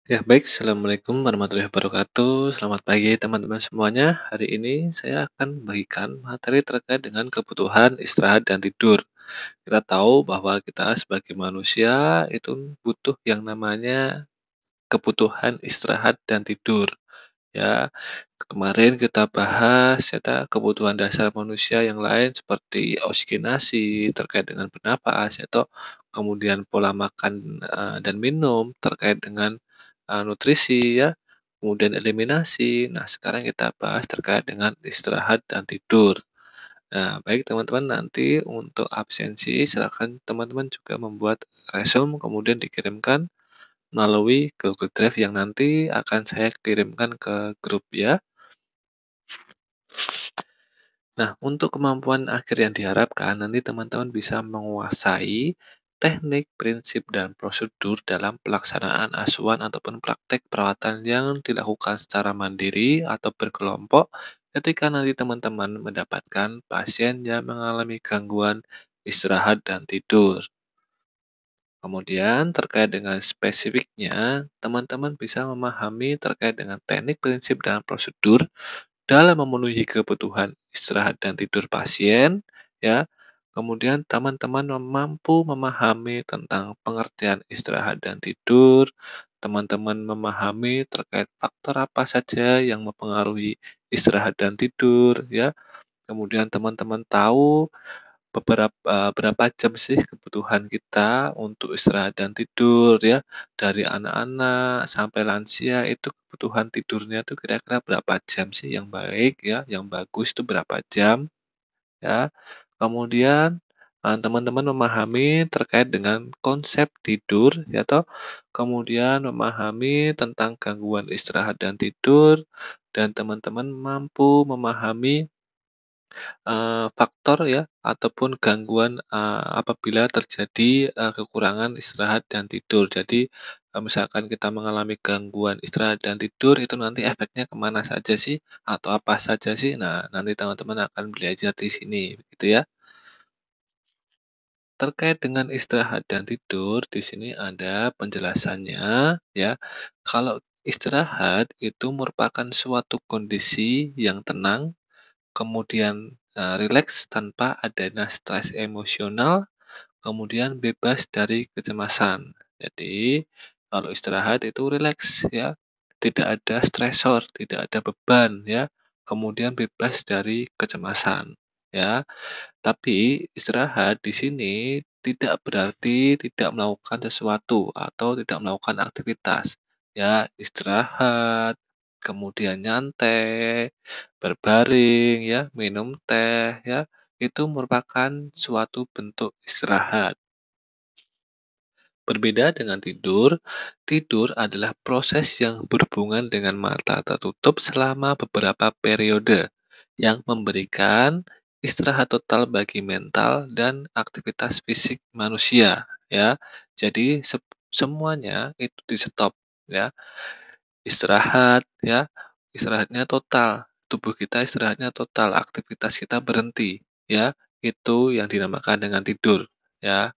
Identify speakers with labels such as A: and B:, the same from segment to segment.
A: Ya, baik. Assalamualaikum warahmatullahi wabarakatuh. Selamat pagi, teman-teman semuanya. Hari ini saya akan membagikan materi terkait dengan kebutuhan istirahat dan tidur. Kita tahu bahwa kita sebagai manusia itu butuh yang namanya kebutuhan istirahat dan tidur. Ya, kemarin kita bahas kebutuhan dasar manusia yang lain seperti oksigenasi terkait dengan bernapas atau kemudian pola makan dan minum terkait dengan nutrisi ya, kemudian eliminasi. Nah, sekarang kita bahas terkait dengan istirahat dan tidur. Nah, baik teman-teman, nanti untuk absensi silakan teman-teman juga membuat resume kemudian dikirimkan melalui Google Drive yang nanti akan saya kirimkan ke grup ya. Nah, untuk kemampuan akhir yang diharapkan, nanti teman-teman bisa menguasai teknik, prinsip, dan prosedur dalam pelaksanaan asuhan ataupun praktek perawatan yang dilakukan secara mandiri atau berkelompok ketika nanti teman-teman mendapatkan pasien yang mengalami gangguan istirahat dan tidur. Kemudian terkait dengan spesifiknya, teman-teman bisa memahami terkait dengan teknik, prinsip, dan prosedur dalam memenuhi kebutuhan istirahat dan tidur pasien, ya. Kemudian teman-teman mampu memahami tentang pengertian istirahat dan tidur, teman-teman memahami terkait faktor apa saja yang mempengaruhi istirahat dan tidur, ya. Kemudian teman-teman tahu berapa jam sih kebutuhan kita untuk istirahat dan tidur ya, dari anak-anak sampai lansia itu kebutuhan tidurnya itu kira-kira berapa jam sih yang baik ya, yang bagus itu berapa jam ya. Kemudian, teman-teman memahami terkait dengan konsep tidur ya toh, kemudian memahami tentang gangguan istirahat dan tidur, dan teman-teman mampu memahami faktor ya ataupun gangguan, apabila terjadi, kekurangan istirahat dan tidur. Jadi, misalkan kita mengalami gangguan istirahat dan tidur itu nanti efeknya kemana saja sih atau apa saja sih? Nah, nanti teman-teman akan belajar di sini, begitu ya. Terkait dengan istirahat dan tidur, di sini ada penjelasannya ya. Kalau istirahat itu merupakan suatu kondisi yang tenang, kemudian, rileks tanpa adanya stres emosional, kemudian bebas dari kecemasan. Jadi, kalau istirahat itu rileks ya, tidak ada stresor, tidak ada beban ya, kemudian bebas dari kecemasan ya. Tapi istirahat di sini tidak berarti tidak melakukan sesuatu atau tidak melakukan aktivitas. Ya, istirahat, kemudian nyantai, berbaring, ya, minum teh, ya, itu merupakan suatu bentuk istirahat. Berbeda dengan tidur, tidur adalah proses yang berhubungan dengan mata tertutup selama beberapa periode yang memberikan istirahat total bagi mental dan aktivitas fisik manusia ya. Jadi semuanya itu di-stop ya. Istirahat ya, istirahatnya total. Tubuh kita istirahatnya total, aktivitas kita berhenti ya. Itu yang dinamakan dengan tidur ya.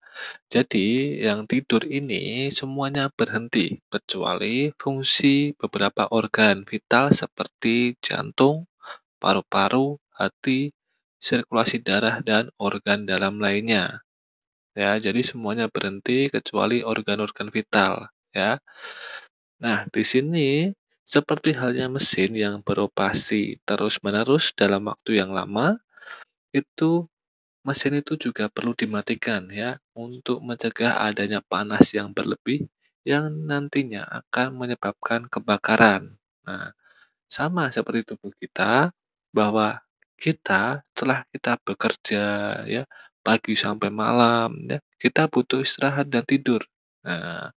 A: Jadi, yang tidur ini semuanya berhenti, kecuali fungsi beberapa organ vital seperti jantung, paru-paru, hati, sirkulasi darah, dan organ dalam lainnya. Ya, jadi semuanya berhenti kecuali organ-organ vital. Ya. Nah, di sini seperti halnya mesin yang beroperasi terus-menerus dalam waktu yang lama, itu mesin itu juga perlu dimatikan ya untuk mencegah adanya panas yang berlebih yang nantinya akan menyebabkan kebakaran. Nah, sama seperti tubuh kita bahwa kita setelah kita bekerja ya pagi sampai malam ya, kita butuh istirahat dan tidur. Nah,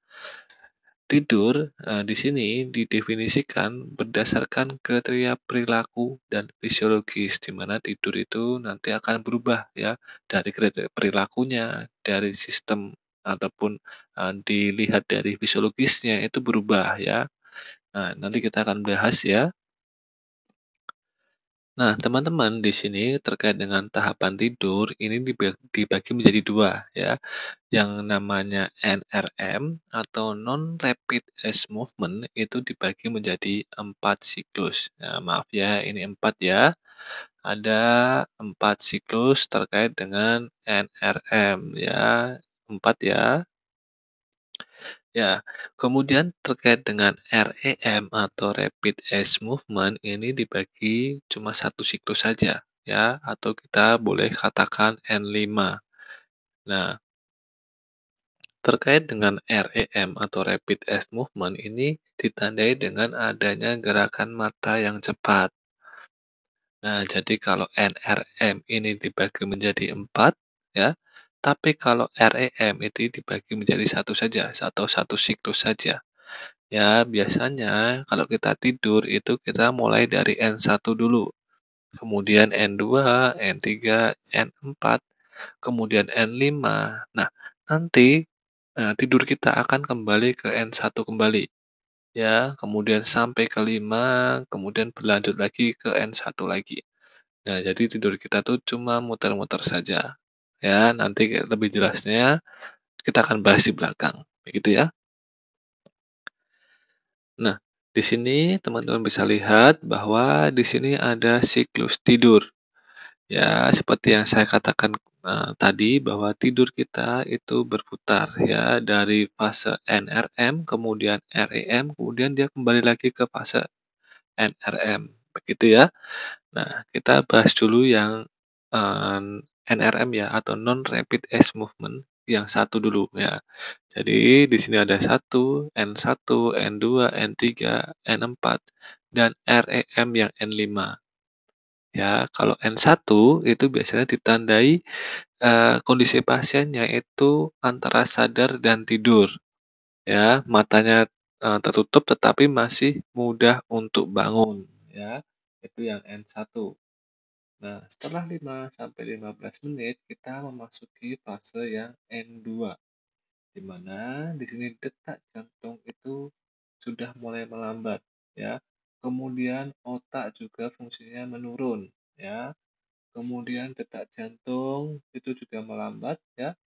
A: tidur, di sini didefinisikan berdasarkan kriteria perilaku dan fisiologis, di mana tidur itu nanti akan berubah ya, dari kriteria perilakunya, dari sistem ataupun, dilihat dari fisiologisnya itu berubah ya. Nah, nanti kita akan bahas ya. Nah, teman-teman, di sini terkait dengan tahapan tidur ini dibagi menjadi dua, ya. Yang namanya NRM atau non-rapid eye movement itu dibagi menjadi 4 siklus. Nah, maaf ya, ini 4 ya. Ada 4 siklus terkait dengan NRM ya, 4 ya. Ya, kemudian terkait dengan REM atau Rapid Eye Movement ini dibagi cuma satu siklus saja ya, atau kita boleh katakan N5. Nah, terkait dengan REM atau Rapid Eye Movement ini ditandai dengan adanya gerakan mata yang cepat. Nah, jadi kalau NRM ini dibagi menjadi 4 ya, tapi kalau REM itu dibagi menjadi satu saja atau satu siklus saja. Ya, biasanya kalau kita tidur itu kita mulai dari N1 dulu, kemudian N2, N3, N4, kemudian N5. Nah, nanti tidur kita akan kembali ke N1 kembali, ya, kemudian sampai ke 5, kemudian berlanjut lagi ke N1 lagi. Nah, jadi tidur kita tuh cuma muter-muter saja. Ya, nanti lebih jelasnya kita akan bahas di belakang, begitu ya. Nah, di sini teman-teman bisa lihat bahwa di sini ada siklus tidur. Ya, seperti yang saya katakan tadi bahwa tidur kita itu berputar ya dari fase NRM, kemudian REM, kemudian dia kembali lagi ke fase NRM. Begitu ya. Nah, kita bahas dulu yang NRM ya atau non rapid eye movement yang satu dulu ya. Jadi di sini ada N1, N2, N3, N4 dan REM yang N5. Ya, kalau N1 itu biasanya ditandai kondisi pasiennya itu antara sadar dan tidur ya, matanya tertutup tetapi masih mudah untuk bangun ya. Itu yang N1. Nah, setelah 5 sampai 15 menit, kita memasuki fase yang N2, di mana di sini detak jantung itu sudah mulai melambat, ya. Kemudian otak juga fungsinya menurun, ya. Kemudian detak jantung itu juga melambat, ya.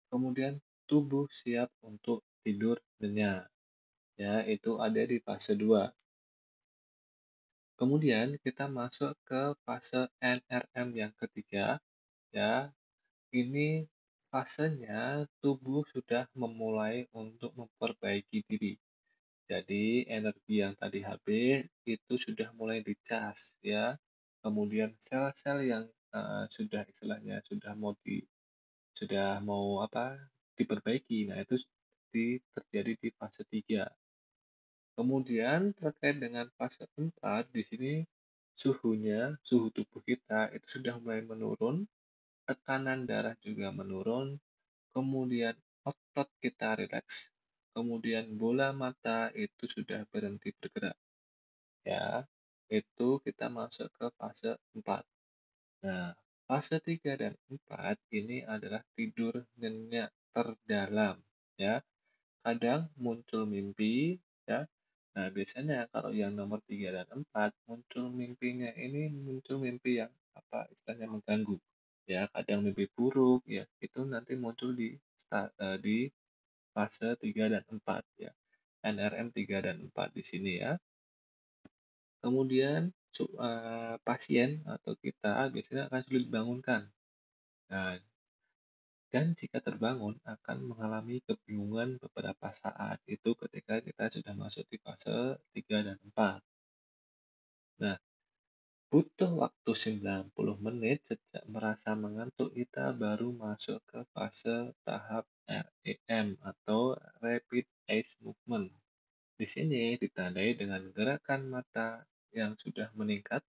A: Kemudian tubuh siap untuk tidur nyenyak, ya. Itu ada di fase 2. Kemudian kita masuk ke fase NRM yang ketiga, ya. Ini fasenya tubuh sudah memulai untuk memperbaiki diri. Jadi energi yang tadi habis itu sudah mulai dicas ya. Kemudian sel-sel yang sudah istilahnya sudah mau apa diperbaiki. Nah, itu terjadi di fase 3. Kemudian terkait dengan fase 4 di sini suhu tubuh kita itu sudah mulai menurun, tekanan darah juga menurun, kemudian otot kita rileks, kemudian bola mata itu sudah berhenti bergerak. Ya, itu kita masuk ke fase 4. Nah, fase 3 dan 4 ini adalah tidur nyenyak terdalam. Ya, kadang muncul mimpi, ya. Nah, biasanya kalau yang nomor 3 dan 4 muncul mimpinya ini muncul mimpi yang apa istilahnya mengganggu. Ya, kadang mimpi buruk ya, itu nanti muncul di fase 3 dan 4 ya. NRM 3 dan 4 di sini ya. Kemudian pasien atau kita biasanya akan sulit dibangunkan. Nah, dan jika terbangun akan mengalami kebingungan beberapa saat itu ketika kita sudah masuk di fase 3 dan 4. Nah, butuh waktu 90 menit sejak merasa mengantuk kita baru masuk ke fase tahap REM atau Rapid Eye Movement. Di sini ditandai dengan gerakan mata yang sudah meningkat,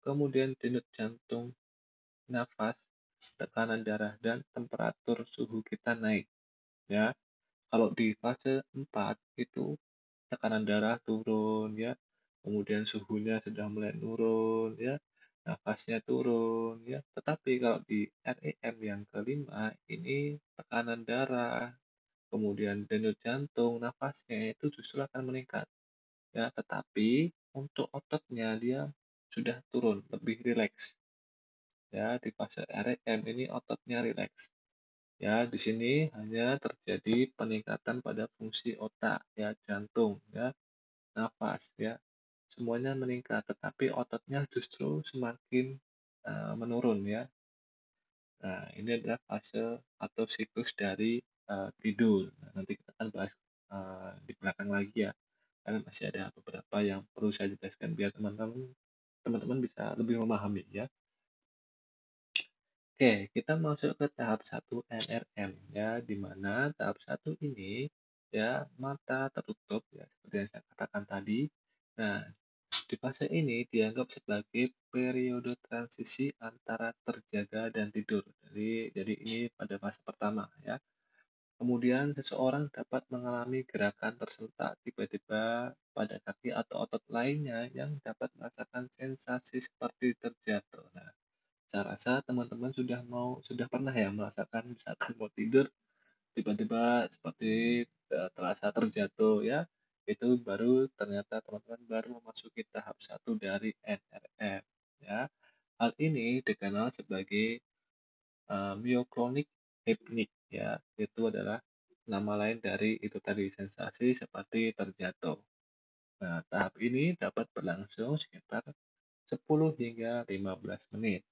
A: kemudian denyut jantung, nafas, tekanan darah, dan temperatur suhu kita naik. Ya, kalau di fase 4 itu tekanan darah turun ya, kemudian suhunya sudah mulai turun ya, nafasnya turun ya. Tetapi kalau di REM yang kelima ini tekanan darah, kemudian denyut jantung, nafasnya itu justru akan meningkat ya. Tetapi untuk ototnya dia sudah turun, lebih rileks. Ya, di fase REM ini ototnya rileks. Ya, di sini hanya terjadi peningkatan pada fungsi otak, ya, jantung, ya, nafas, ya, semuanya meningkat, tetapi ototnya justru semakin menurun, ya. Nah, ini adalah fase atau siklus dari tidur. Nah, nanti kita akan bahas di belakang lagi ya, karena masih ada beberapa yang perlu saya jelaskan biar teman-teman bisa lebih memahami ya. Oke, kita masuk ke tahap 1 NRM ya, di mana tahap 1 ini ya mata tertutup ya seperti yang saya katakan tadi. Nah, di fase ini dianggap sebagai periode transisi antara terjaga dan tidur. Jadi ini pada fase pertama ya. Kemudian seseorang dapat mengalami gerakan tersentak tiba-tiba pada kaki atau otot lainnya yang dapat merasakan sensasi seperti terjatuh. Nah, saya rasa teman-teman sudah pernah ya merasakan misalkan mau tidur tiba-tiba seperti terasa terjatuh ya. Itu baru ternyata teman-teman baru memasuki tahap 1 dari NRM ya. Hal ini dikenal sebagai myoclonic hypnic ya. Itu adalah nama lain dari itu tadi sensasi seperti terjatuh. Nah, tahap ini dapat berlangsung sekitar 10 hingga 15 menit.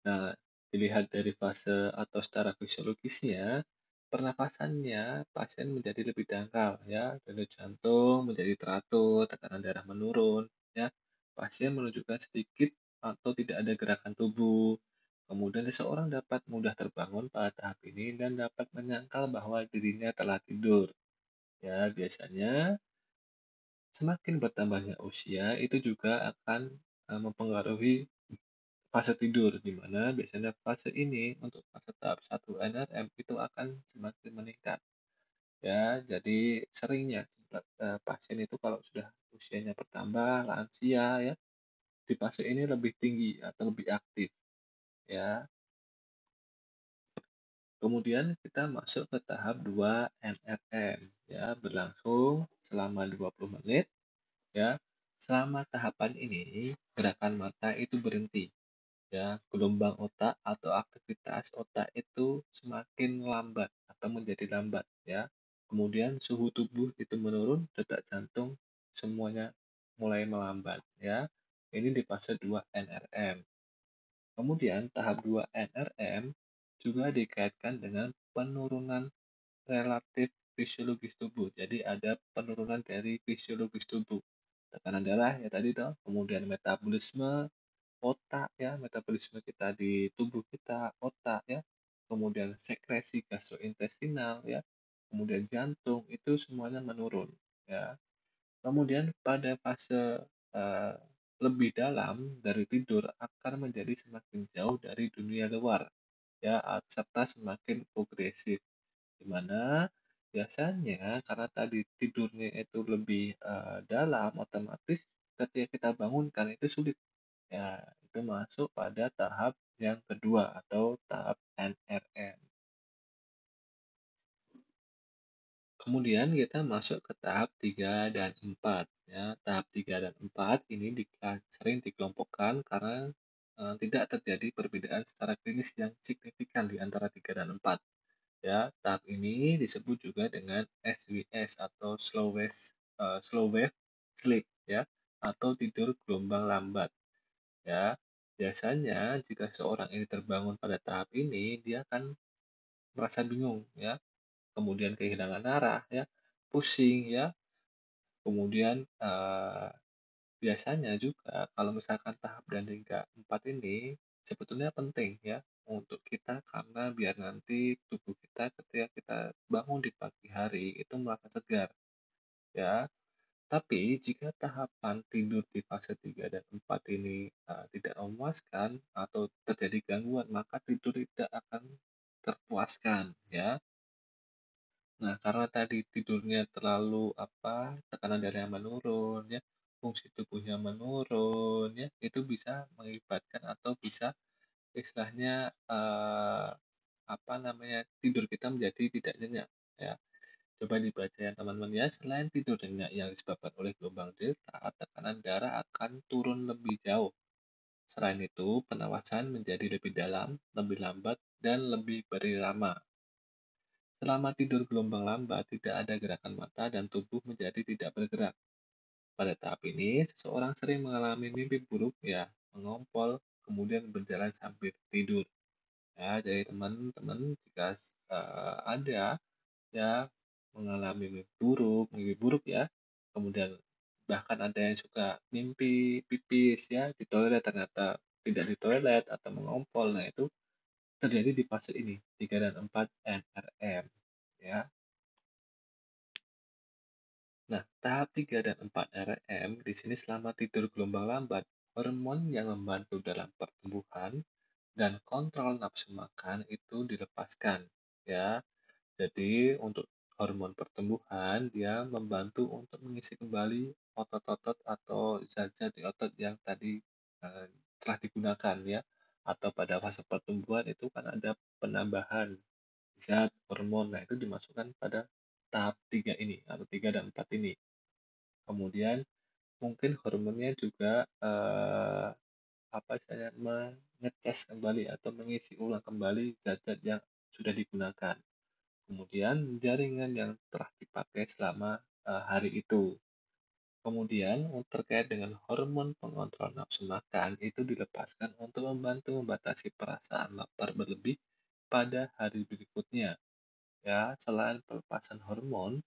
A: Nah, dilihat dari fase atau secara fisiologisnya, pernapasannya pasien menjadi lebih dangkal ya, denyut jantung menjadi teratur, tekanan darah menurun ya. Pasien menunjukkan sedikit atau tidak ada gerakan tubuh. Kemudian seseorang dapat mudah terbangun pada tahap ini dan dapat menyangkal bahwa dirinya telah tidur. Ya, biasanya semakin bertambahnya usia itu juga akan mempengaruhi fase tidur, di mana biasanya fase ini untuk fase tahap 1 NRM itu akan semakin meningkat. Ya, jadi seringnya pasien itu kalau sudah usianya bertambah, lansia ya, di fase ini lebih tinggi atau lebih aktif ya. Kemudian kita masuk ke tahap 2 NRM ya, berlangsung selama 20 menit ya. Selama tahapan ini, gerakan mata itu berhenti ya, gelombang otak atau aktivitas otak itu semakin lambat atau menjadi lambat ya. Kemudian suhu tubuh itu menurun, detak jantung semuanya mulai melambat ya. Ini di fase 2 NRM. Kemudian tahap 2 NRM juga dikaitkan dengan penurunan relatif fisiologis tubuh. Jadi ada penurunan dari fisiologis tubuh. Tekanan darah ya tadi toh, kemudian metabolisme otak ya, metabolisme kita di tubuh kita, otak ya, kemudian sekresi gastrointestinal ya, kemudian jantung itu semuanya menurun ya. Kemudian pada fase eh, lebih dalam dari tidur akan menjadi semakin jauh dari dunia luar ya, serta semakin progresif, di mana biasanya karena tadi tidurnya itu lebih dalam, otomatis ketika kita bangunkan itu sulit. Ya, itu masuk pada tahap yang kedua atau tahap NRM. Kemudian kita masuk ke tahap 3 dan 4. Ya, tahap 3 dan 4 ini sering dikelompokkan karena tidak terjadi perbedaan secara klinis yang signifikan di antara 3 dan 4. Ya, tahap ini disebut juga dengan SWS atau slow wave sleep ya, atau tidur gelombang lambat. Ya, biasanya jika seorang ini terbangun pada tahap ini, dia akan merasa bingung ya, kemudian kehilangan arah ya, pusing ya, kemudian biasanya juga kalau misalkan tahap dan 3 4 ini sebetulnya penting ya untuk kita karena biar nanti tubuh kita ketika kita bangun di pagi hari itu merasa segar ya. Tapi jika tahapan tidur di fase 3 dan 4 ini tidak memuaskan atau terjadi gangguan, maka tidur tidak akan terpuaskan ya. Nah, karena tadi tidurnya terlalu tekanan darahnya menurun ya, fungsi tubuhnya menurun ya, itu bisa mengakibatkan atau bisa istilahnya tidur kita menjadi tidak nyenyak ya. Coba dibaca ya teman-teman ya, selain tidur nyenyak yang disebabkan oleh gelombang delta, tekanan darah akan turun lebih jauh. Selain itu, penapasan menjadi lebih dalam, lebih lambat, dan lebih berirama. Selama tidur gelombang lambat, tidak ada gerakan mata dan tubuh menjadi tidak bergerak. Pada tahap ini, seseorang sering mengalami mimpi buruk, ya, mengompol, kemudian berjalan sambil tidur. Ya, jadi teman-teman jika ada ya mengalami mimpi buruk ya, kemudian bahkan ada yang suka mimpi pipis ya di toilet ternyata tidak di toilet atau mengompol. Nah, itu terjadi di fase ini, 3 dan 4 NRM ya. Nah, tahap 3 dan 4 RM di sini selama tidur gelombang lambat, hormon yang membantu dalam pertumbuhan dan kontrol nafsu makan itu dilepaskan ya. Jadi untuk hormon pertumbuhan dia membantu untuk mengisi kembali otot-otot atau zat-zat di otot yang tadi eh, telah digunakan ya. Atau pada fase pertumbuhan itu kan ada penambahan zat hormon. Nah, itu dimasukkan pada tahap 3 ini atau 3 dan 4 ini. Kemudian mungkin hormonnya juga apa istilahnya mengecas kembali atau mengisi ulang kembali zat-zat yang sudah digunakan. Kemudian jaringan yang telah dipakai selama hari itu. Kemudian terkait dengan hormon pengontrol nafsu makan itu dilepaskan untuk membantu membatasi perasaan lapar berlebih pada hari berikutnya. Ya, selain pelepasan hormon,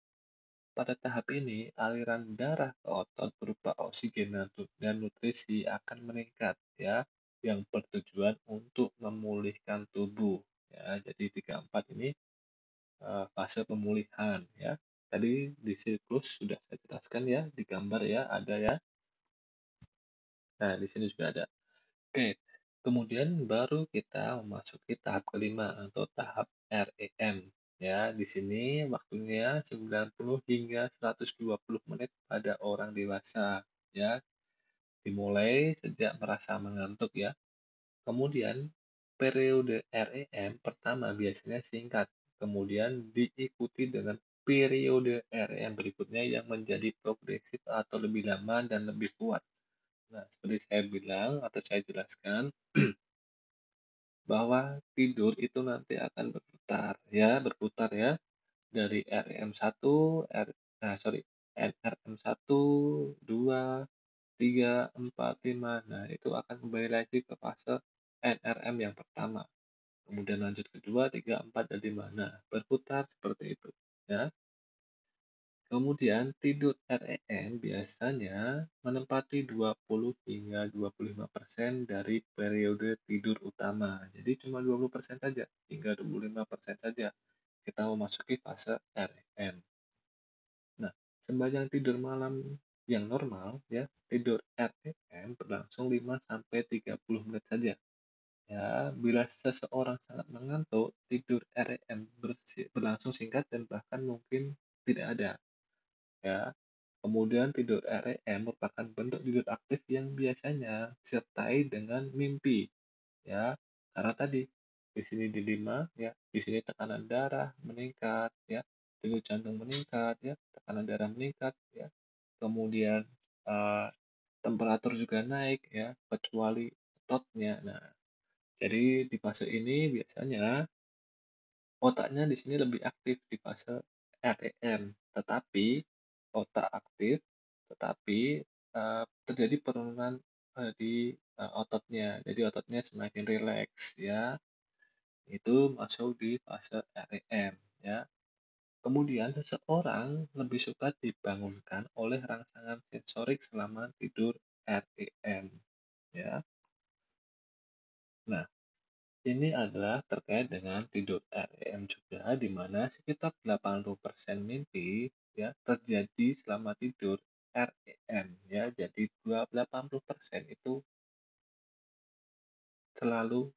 A: pada tahap ini aliran darah ke otot berupa oksigen dan nutrisi akan meningkat ya, yang bertujuan untuk memulihkan tubuh. Ya, jadi 3-4 ini fase pemulihan ya. Tadi di siklus sudah saya jelaskan ya, di gambar ya, ada ya. Nah, di sini juga ada. Oke, kemudian baru kita memasuki tahap kelima atau tahap REM. Ya, di sini waktunya 90 hingga 120 menit pada orang dewasa. Ya, dimulai sejak merasa mengantuk ya. Kemudian, periode REM pertama biasanya singkat, kemudian diikuti dengan periode REM berikutnya yang menjadi progresif atau lebih lama dan lebih kuat. Nah, seperti saya bilang atau saya jelaskan, bahwa tidur itu nanti akan berputar ya, dari RM1, NRM1, 2, 3, 4, 5. Nah, itu akan kembali lagi ke fase NRM yang pertama. Kemudian lanjut ke 2, 3, 4, dan 5. Nah, berputar seperti itu. Ya. Kemudian tidur REM biasanya menempati 20 hingga 25% dari periode tidur utama. Jadi cuma 20% saja hingga 25% saja kita memasuki fase REM. Nah, sepanjang tidur malam yang normal ya, tidur REM berlangsung 5 sampai 30 menit saja. Ya, bila seseorang sangat mengantuk, tidur REM berlangsung singkat dan bahkan mungkin tidak ada. Ya, kemudian tidur REM merupakan bentuk tidur aktif yang biasanya disertai dengan mimpi. Ya, karena tadi di sini di 5 ya, di sini tekanan darah meningkat ya, denyut jantung meningkat ya, tekanan darah meningkat ya. Kemudian eh, temperatur juga naik ya, kecuali ototnya. Nah, jadi di fase ini biasanya otaknya di sini lebih aktif di fase REM, tetapi otak aktif, tetapi terjadi penurunan di ototnya. Jadi ototnya semakin rileks ya. Itu masuk di fase REM ya. Kemudian seseorang lebih suka dibangunkan oleh rangsangan sensorik selama tidur REM ya. Nah, ini adalah terkait dengan tidur REM juga, di mana sekitar 80% mimpi ya terjadi selama tidur REM ya. Jadi 80% itu selalu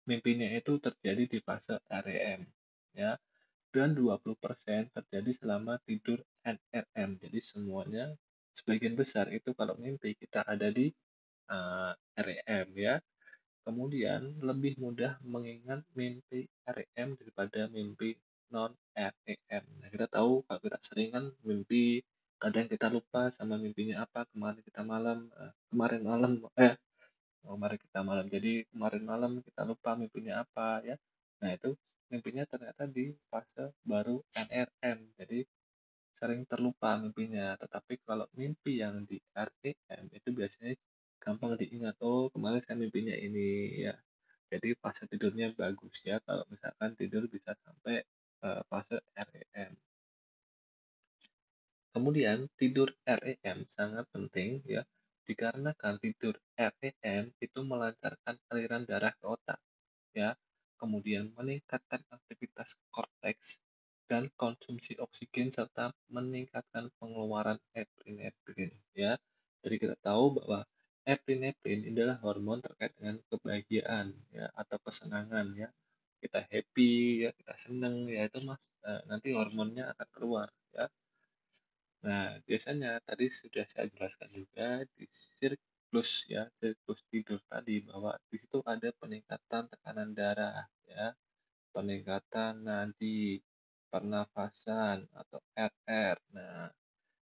A: mimpinya itu terjadi di fase REM ya. Dan 20% terjadi selama tidur NRM. Jadi semuanya sebagian besar itu kalau mimpi kita ada di REM ya. Kemudian lebih mudah mengingat mimpi REM daripada mimpi non-REM. Nah, kita tahu kalau kita sering kan mimpi, kadang kita lupa sama mimpinya apa, kemarin malam kemarin kita malam. Jadi kemarin malam kita lupa mimpinya apa ya. Nah, itu mimpinya ternyata di fase baru NRM. Jadi sering terlupa mimpinya. Tetapi kalau mimpi yang di REM itu biasanya gampang diingat. Oh, kemarin saya mimpinya ini ya. Jadi fase tidurnya bagus ya kalau misalkan tidur bisa sampai fase REM. Kemudian tidur REM sangat penting ya dikarenakan tidur REM itu melancarkan aliran darah ke otak ya, kemudian meningkatkan aktivitas korteks dan konsumsi oksigen serta meningkatkan pengeluaran epinefrin ya. Jadi kita tahu bahwa epinefrin adalah hormon terkait dengan kebahagiaan ya atau kesenangan ya. Kita happy ya, kita senang ya itu nanti hormonnya akan keluar ya. Nah, biasanya tadi sudah saya jelaskan juga di siklus tidur tadi bahwa di situ ada peningkatan tekanan darah ya, peningkatan nadi, pernafasan atau RR. Nah,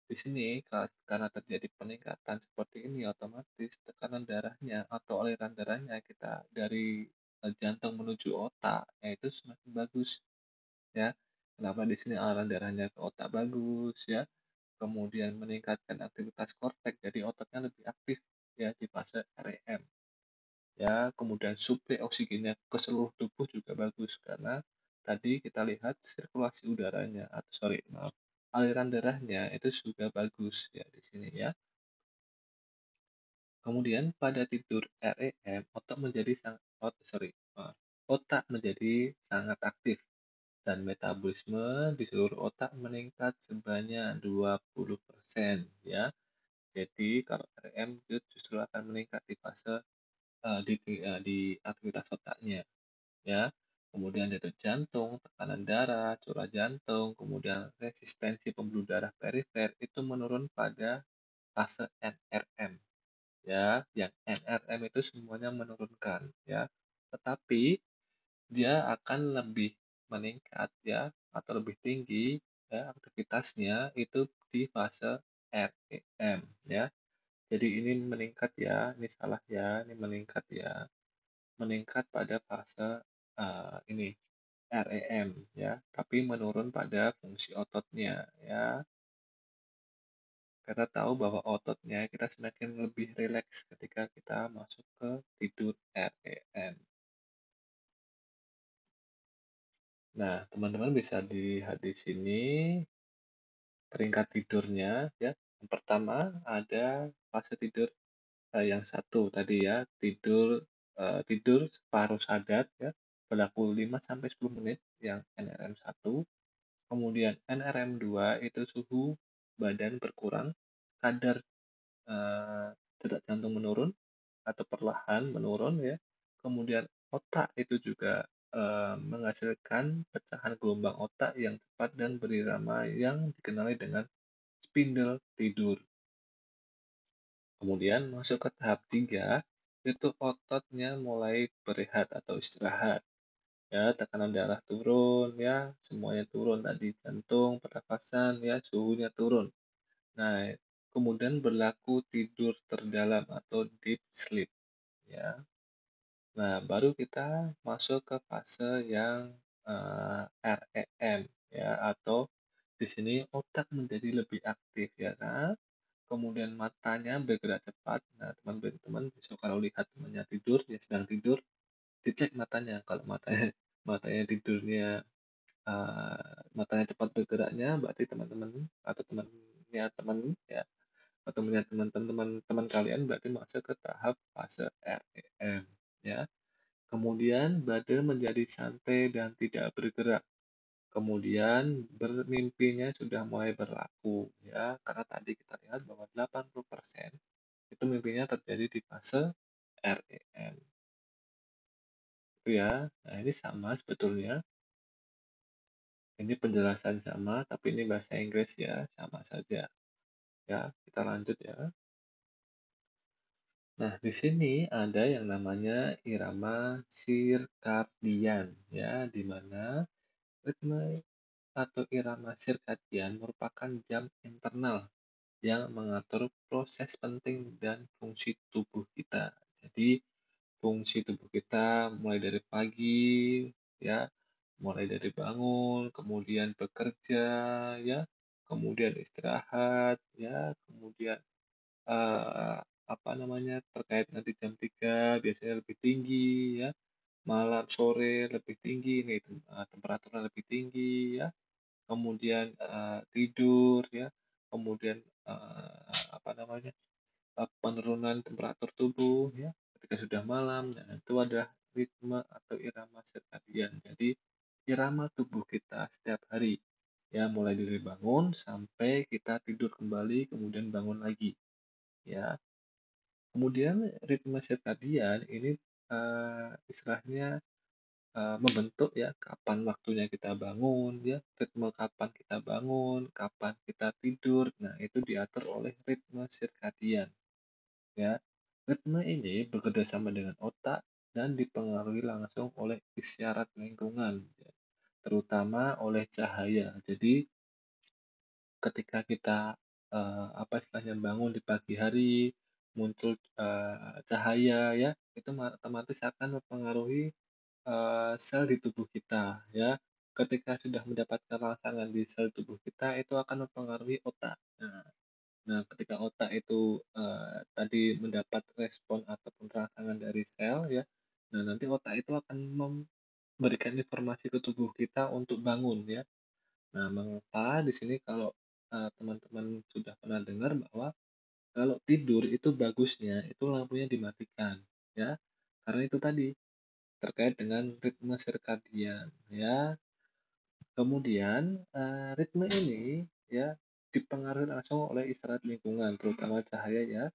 A: di sini karena terjadi peningkatan seperti ini otomatis tekanan darahnya atau aliran darahnya kita dari jantung menuju otak itu semakin bagus ya. Kenapa di sini aliran darahnya ke otak bagus ya? Kemudian meningkatkan aktivitas korteks, jadi otaknya lebih aktif ya di fase REM. Ya, kemudian suplai oksigennya ke seluruh tubuh juga bagus karena tadi kita lihat sirkulasi udaranya atau maaf, aliran darahnya itu juga bagus ya di sini ya. Kemudian pada tidur REM otak menjadi sangat aktif dan metabolisme di seluruh otak meningkat sebanyak 20% ya. Jadi kalau REM itu justru akan meningkat di fase di aktivitas otaknya ya. Kemudian detak jantung, tekanan darah, curah jantung, kemudian resistensi pembuluh darah perifer itu menurun pada fase NRM ya. Yang NRM itu semuanya menurunkan ya. Tetapi dia akan lebih meningkat ya atau lebih tinggi ya aktivitasnya itu di fase REM ya. Jadi ini meningkat ya, ini salah ya, ini meningkat ya. Meningkat pada fase ini REM ya, tapi menurun pada fungsi ototnya ya. Kita tahu bahwa ototnya kita semakin lebih rileks ketika kita masuk ke tidur REM. Nah, teman-teman bisa dilihat di sini peringkat tidurnya ya. Yang pertama ada fase tidur yang satu tadi ya, tidur separuh sadar ya, berlaku 5 sampai 10 menit yang NRM 1. Kemudian NRM 2 itu suhu badan berkurang, kadar detak jantung menurun atau perlahan menurun ya. Kemudian otak itu juga menghasilkan pecahan gelombang otak yang cepat dan berirama yang dikenali dengan spindle tidur. Kemudian masuk ke tahap 3, itu ototnya mulai berehat atau istirahat. Ya, tekanan darah turun, ya, semuanya turun tadi, jantung, pernafasan, ya, suhunya turun. Nah, kemudian berlaku tidur terdalam atau deep sleep, ya. Nah, baru kita masuk ke fase yang REM, ya, atau di sini otak menjadi lebih aktif, ya kan? Kemudian matanya bergerak cepat. Nah, teman-teman bisa kalau lihat temannya tidur, dia sedang tidur, dicek matanya. Kalau matanya matanya tidurnya matanya cepat bergeraknya, berarti teman-teman atau temannya teman ya atau temannya teman-teman teman kalian berarti masuk ke tahap fase REM ya. Kemudian badan menjadi santai dan tidak bergerak. Kemudian bermimpinya sudah mulai berlaku ya, karena tadi kita lihat bahwa 80% itu mimpinya terjadi di fase REM. Itu ya. Nah, ini sama sebetulnya. Ini penjelasan sama, tapi ini bahasa Inggris ya, sama saja. Ya, kita lanjut ya. Nah, di sini ada yang namanya irama sirkadian ya, di mana ritme atau irama sirkadian merupakan jam internal yang mengatur proses penting dan fungsi tubuh kita. Jadi, fungsi tubuh kita mulai dari pagi, ya, mulai dari bangun, kemudian bekerja, ya, kemudian istirahat, ya, kemudian eh, apa namanya terkait nanti jam 3 biasanya lebih tinggi, ya, malam sore lebih tinggi, nih temperaturnya lebih tinggi, ya, kemudian tidur, ya, kemudian apa namanya penurunan temperatur tubuh, ya, ketika sudah malam. Nah, itu ada ritme atau irama sirkadian. Jadi, irama tubuh kita setiap hari, ya, mulai dari bangun sampai kita tidur kembali, kemudian bangun lagi, ya. Kemudian ritme sirkadian ini istilahnya membentuk ya kapan waktunya kita bangun, ya, ritme kapan kita bangun, kapan kita tidur. Nah, itu diatur oleh ritme sirkadian. Ya, ritme ini bekerja sama dengan otak dan dipengaruhi langsung oleh isyarat lingkungan, ya, terutama oleh cahaya. Jadi, ketika kita apa istilahnya bangun di pagi hari, muncul cahaya, ya, itu otomatis akan mempengaruhi sel di tubuh kita, ya. Ketika sudah mendapatkan rangsangan di sel tubuh kita, itu akan mempengaruhi otak. Nah, ketika otak itu, tadi mendapat respon ataupun rangsangan dari sel, ya, nah nanti otak itu akan memberikan informasi ke tubuh kita untuk bangun, ya. Nah, mengapa di sini kalau, teman-teman sudah pernah dengar bahwa kalau tidur itu bagusnya itu lampunya dimatikan, ya. Karena itu tadi, terkait dengan ritme sirkadian, ya. Kemudian, ritme ini, ya, dipengaruhi langsung oleh isyarat lingkungan, terutama cahaya, ya.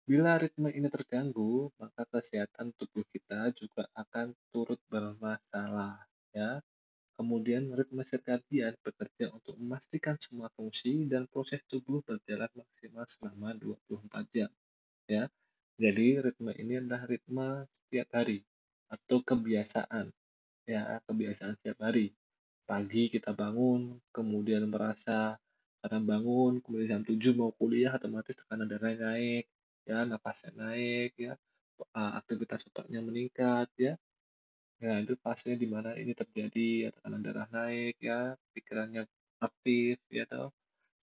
A: Bila ritme ini terganggu, maka kesehatan tubuh kita juga akan turut bermasalah, ya. Kemudian ritme sirkadian bekerja untuk memastikan semua fungsi dan proses tubuh berjalan maksimal selama 24 jam, ya. Jadi ritme ini adalah ritme setiap hari atau kebiasaan, ya, kebiasaan setiap hari. Pagi kita bangun, kemudian merasa karena bangun, kemudian jam 7 mau kuliah, otomatis tekanan darah naik, ya, napasnya naik, ya, aktivitas otaknya meningkat, ya. Nah, itu fasenya di mana ini terjadi, ya, tekanan darah naik, ya, pikirannya aktif, ya toh.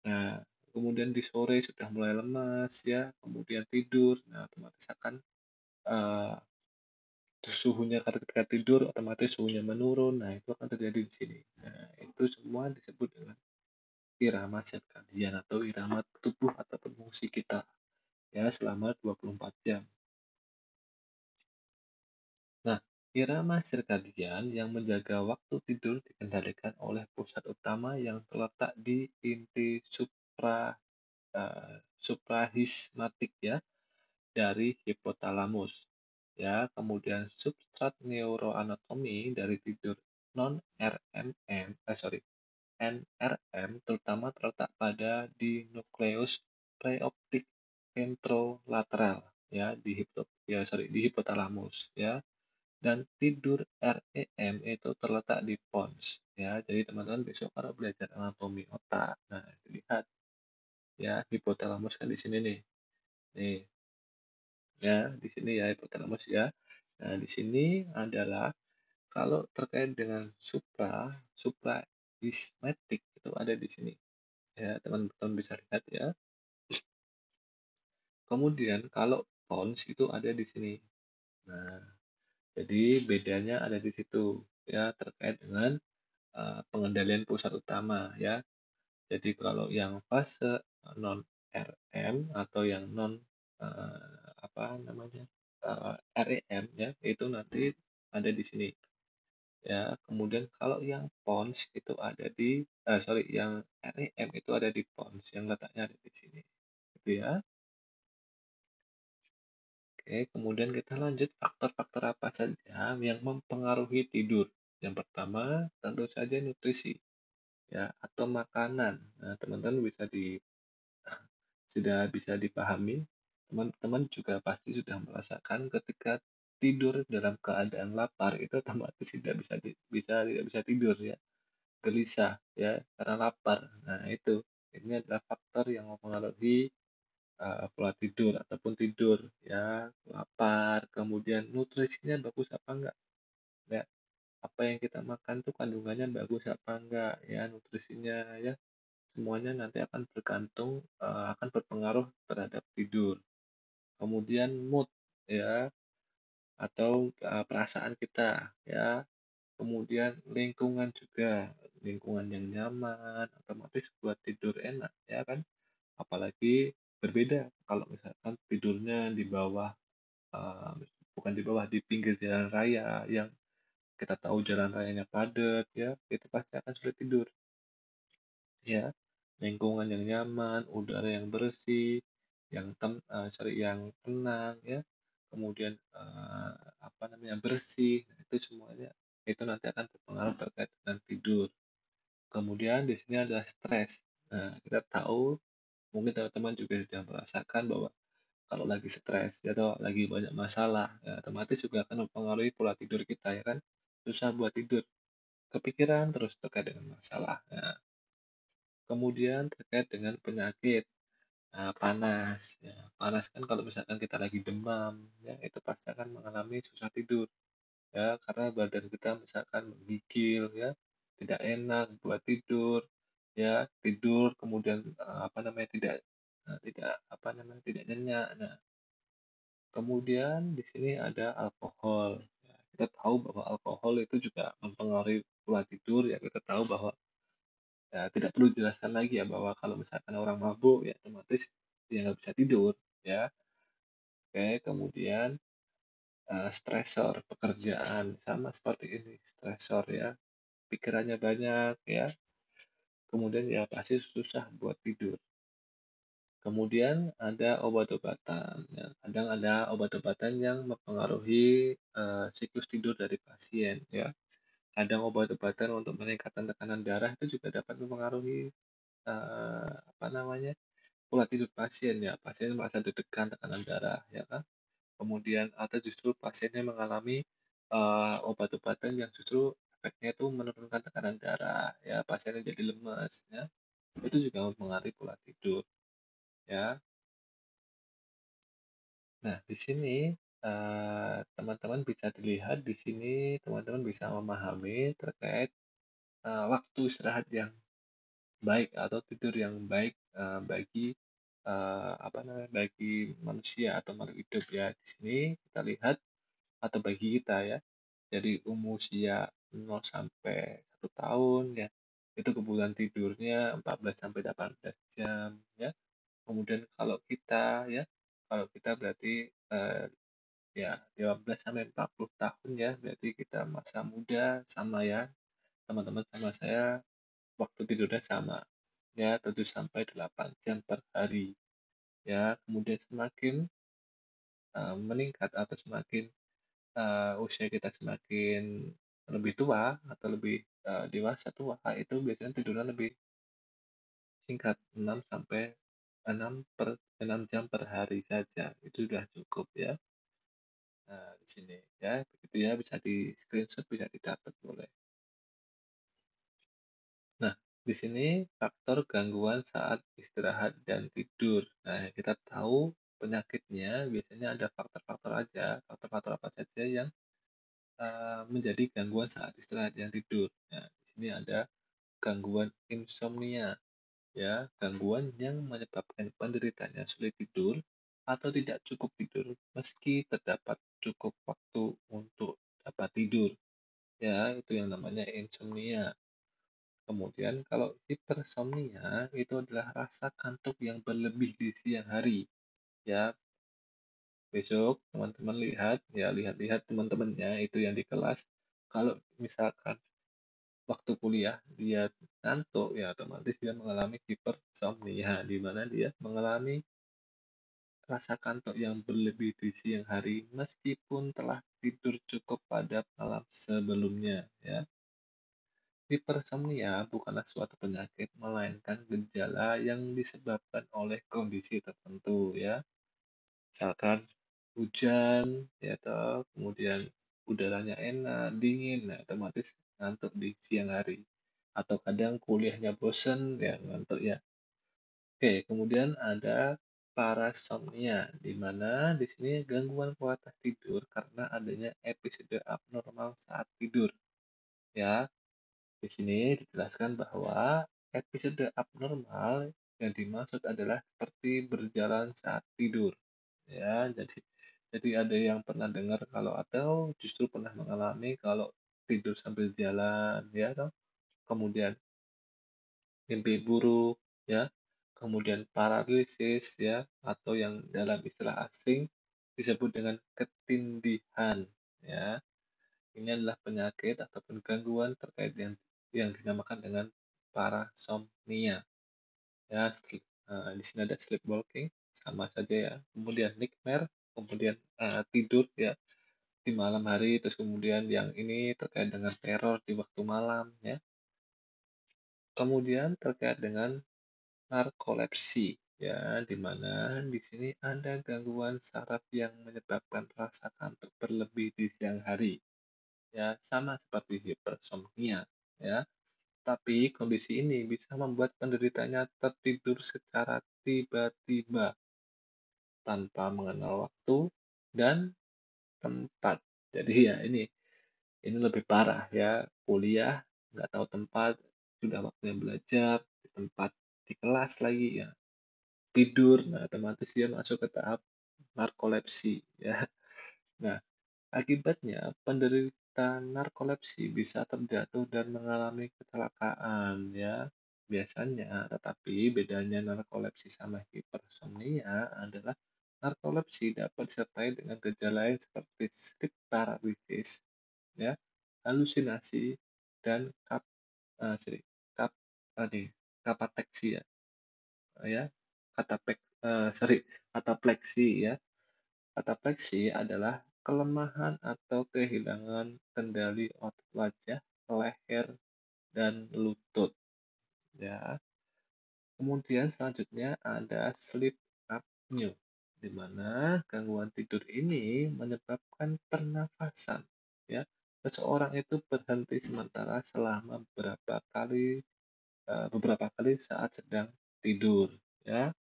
A: Nah, kemudian di sore sudah mulai lemas, ya, kemudian tidur, nah otomatis akan eh, suhunya ketika tidur otomatis suhunya menurun. Nah, itu akan terjadi di sini. Nah, itu semua disebut dengan irama sirkadian atau irama tubuh ataupun fungsi kita, ya, selama 24 jam. Nah, irama sirkadian yang menjaga waktu tidur dikendalikan oleh pusat utama yang terletak di inti suprahismatik, ya, dari hipotalamus, ya. Kemudian substrat neuroanatomi dari tidur non RMM, NRM terutama terletak pada di nukleus preoptik ventrolateral, ya, di hipotalamus, ya. Dan tidur REM itu terletak di pons, ya. Jadi teman-teman besok kalau belajar anatomi otak, nah dilihat, ya, hipotalamus kan di sini nih. Nih, ya, di sini ya hipotalamus, ya. Nah, di sini adalah kalau terkait dengan suprahismatik itu ada di sini. Ya, teman-teman bisa lihat, ya. Kemudian kalau pons itu ada di sini. Nah, jadi bedanya ada di situ, ya, terkait dengan pengendalian pusat utama, ya. Jadi kalau yang fase non RM atau yang non apa namanya REM, ya, itu nanti ada di sini, ya. Kemudian kalau yang pons itu ada di yang REM itu ada di pons yang letaknya ada di sini, gitu, ya. Oke, kemudian kita lanjut faktor-faktor apa saja yang mempengaruhi tidur. Yang pertama tentu saja nutrisi, ya, atau makanan. Nah, teman-teman sudah bisa dipahami, teman-teman juga pasti sudah merasakan ketika tidur dalam keadaan lapar itu otomatis tidak bisa tidur, ya. gelisah ya karena lapar. Nah, itu. Ini adalah faktor yang mempengaruhi pola tidur ataupun tidur ya, lapar, kemudian nutrisinya bagus apa enggak ya. Apa yang kita makan tuh kandungannya bagus apa enggak ya, nutrisinya ya. Semuanya nanti akan bergantung akan berpengaruh terhadap tidur. Kemudian mood ya atau perasaan kita ya. Kemudian lingkungan juga, lingkungan yang nyaman, otomatis buat tidur enak ya kan. Apalagi berbeda kalau misalkan tidurnya di bawah, eee, bukan di bawah, di pinggir jalan raya yang kita tahu jalan rayanya padat ya, itu pasti akan sulit tidur ya. Lingkungan yang nyaman, udara yang bersih, yang tenang ya, kemudian, apa namanya, bersih, nah itu semuanya itu nanti akan berpengaruh terkait dengan tidur. Kemudian di sini ada stres. Nah, kita tahu mungkin teman-teman juga sudah merasakan bahwa kalau lagi stres atau lagi banyak masalah, ya otomatis juga akan mempengaruhi pola tidur kita ya kan. Susah buat tidur, kepikiran terus terkait dengan masalah. Nah, kemudian terkait dengan penyakit, panas. Ya, panas kan kalau misalkan kita lagi demam, ya itu pasti akan mengalami susah tidur. Ya, karena badan kita misalkan menggigil ya, tidak enak buat tidur, ya, tidur kemudian, apa namanya, tidak apa namanya, tidak nyenyak. Nah, kemudian di sini ada alkohol. Ya, kita tahu bahwa alkohol itu juga mempengaruhi pola tidur, ya kita tahu bahwa ya tidak perlu dijelaskan lagi ya bahwa kalau misalkan orang mabuk ya otomatis dia nggak bisa tidur, ya. Oke, kemudian stresor pekerjaan sama seperti ini, stresor ya, pikirannya banyak ya, kemudian ya pasti susah buat tidur. Kemudian ada obat-obatan, ya, kadang ada obat-obatan yang mempengaruhi siklus tidur dari pasien ya. Kadang obat-obatan untuk meningkatkan tekanan darah itu juga dapat mempengaruhi apa namanya, pola tidur pasien ya. Pasien merasa deg-degan, tekanan darah ya kan. Kemudian atau justru pasiennya mengalami, obat-obatan yang justru efeknya itu menurunkan tekanan darah, ya pasiennya jadi lemas, ya. Itu juga mempengaruhi pola tidur, ya. Nah, di sini, teman-teman bisa dilihat di sini teman-teman bisa memahami terkait, waktu istirahat yang baik atau tidur yang baik, bagi, apa namanya, bagi manusia atau makhluk hidup ya. Di sini kita lihat atau bagi kita ya. Jadi usia 0 sampai 1 tahun ya, itu kebutuhan tidurnya 14 sampai 18 jam ya. Kemudian kalau kita berarti ya 15 sampai 40 tahun ya, berarti kita masa muda sama ya, teman-teman sama saya waktu tidurnya sama ya 7 sampai 8 jam per hari ya. Kemudian semakin meningkat atau semakin usia kita semakin lebih tua atau lebih dewasa tua, itu biasanya tidurnya lebih singkat, 6 sampai 6 jam per hari saja, itu sudah cukup ya. Nah, di sini ya, begitu ya, bisa di-screenshot, bisa dicatat boleh. Nah, di sini faktor gangguan saat istirahat dan tidur. Nah, kita tahu penyakitnya biasanya ada faktor-faktor aja, faktor-faktor apa saja yang menjadi gangguan saat istirahat dan tidur. Nah, di sini ada gangguan insomnia, ya, gangguan yang menyebabkan penderitanya sulit tidur atau tidak cukup tidur meski terdapat cukup waktu untuk dapat tidur. Ya, itu yang namanya insomnia. Kemudian kalau hipersomnia itu adalah rasa kantuk yang berlebih di siang hari. Ya, besok teman-teman lihat, ya lihat-lihat teman-temannya itu yang di kelas. Kalau misalkan waktu kuliah dia ngantuk, ya otomatis dia mengalami hipersomnia, di mana dia mengalami rasa kantuk yang berlebih di siang hari meskipun telah tidur cukup pada malam sebelumnya ya. Hipersomnia bukanlah suatu penyakit melainkan gejala yang disebabkan oleh kondisi tertentu ya. Misalkan hujan ya toh, kemudian udaranya enak, dingin, nah otomatis ngantuk di siang hari. atau kadang kuliahnya bosen, ya ngantuk ya. Oke, kemudian ada parasomnia, di mana di sini gangguan kualitas tidur karena adanya episode abnormal saat tidur. Ya, di sini dijelaskan bahwa episode abnormal yang dimaksud adalah seperti berjalan saat tidur. Ya, jadi ada yang pernah dengar kalau atau justru pernah mengalami kalau tidur sambil jalan, ya toh. Kemudian mimpi buruk, ya, kemudian paralisis, ya, atau yang dalam istilah asing disebut dengan ketindihan, ya. Ini adalah penyakit ataupun gangguan terkait yang dinamakan dengan parasomnia. Ya, di sini ada sleepwalking, sama saja ya. Kemudian nightmare, kemudian tidur ya di malam hari, terus kemudian yang ini terkait dengan teror di waktu malam ya. Kemudian terkait dengan narkolepsi, ya, di mana di sini ada gangguan saraf yang menyebabkan rasa kantuk berlebih di siang hari. Ya, sama seperti hipersomnia, ya. Tapi kondisi ini bisa membuat penderitanya tertidur secara tiba-tiba tanpa mengenal waktu dan tempat. Jadi ya ini lebih parah ya, kuliah nggak tahu tempat, sudah waktunya belajar di tempat di kelas lagi ya tidur, nah otomatis dia masuk ke tahap narkolepsi ya. Nah, akibatnya penderita narkolepsi bisa terjatuh dan mengalami kecelakaan ya. Biasanya, tetapi bedanya narkolepsi sama hipersomnia adalah narkolepsi dapat disertai dengan gejala lain seperti sleep paralysis ya, halusinasi dan sorry, kap tadi kapateksi ya, katapleksi ya. Katapleksi adalah kelemahan atau kehilangan kendali otot wajah, leher, dan lutut ya. Kemudian selanjutnya ada sleep apnea, di mana gangguan tidur ini menyebabkan pernafasan ya. Seseorang itu berhenti sementara selama beberapa kali saat sedang tidur ya.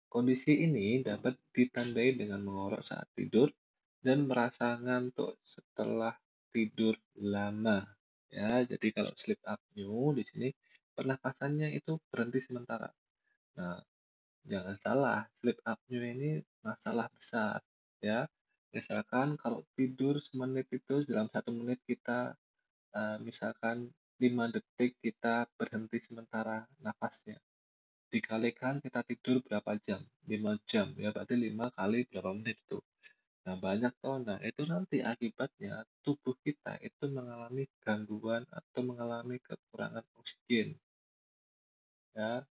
A: Kondisi ini dapat ditandai dengan mengorok saat tidur dan merasa ngantuk setelah tidur lama. Ya, jadi kalau sleep apnea di sini pernapasannya itu berhenti sementara. Nah, jangan salah, sleep apnea ini masalah besar. Ya, misalkan kalau tidur semenit itu dalam 1 menit kita misalkan 5 detik kita berhenti sementara nafasnya. Dikalikan kita tidur berapa jam? 5 jam, ya berarti 5 kali berapa menit itu. Nah, banyak toh. Nah, itu nanti akibatnya tubuh kita itu mengalami gangguan atau mengalami kekurangan oksigen. Ya,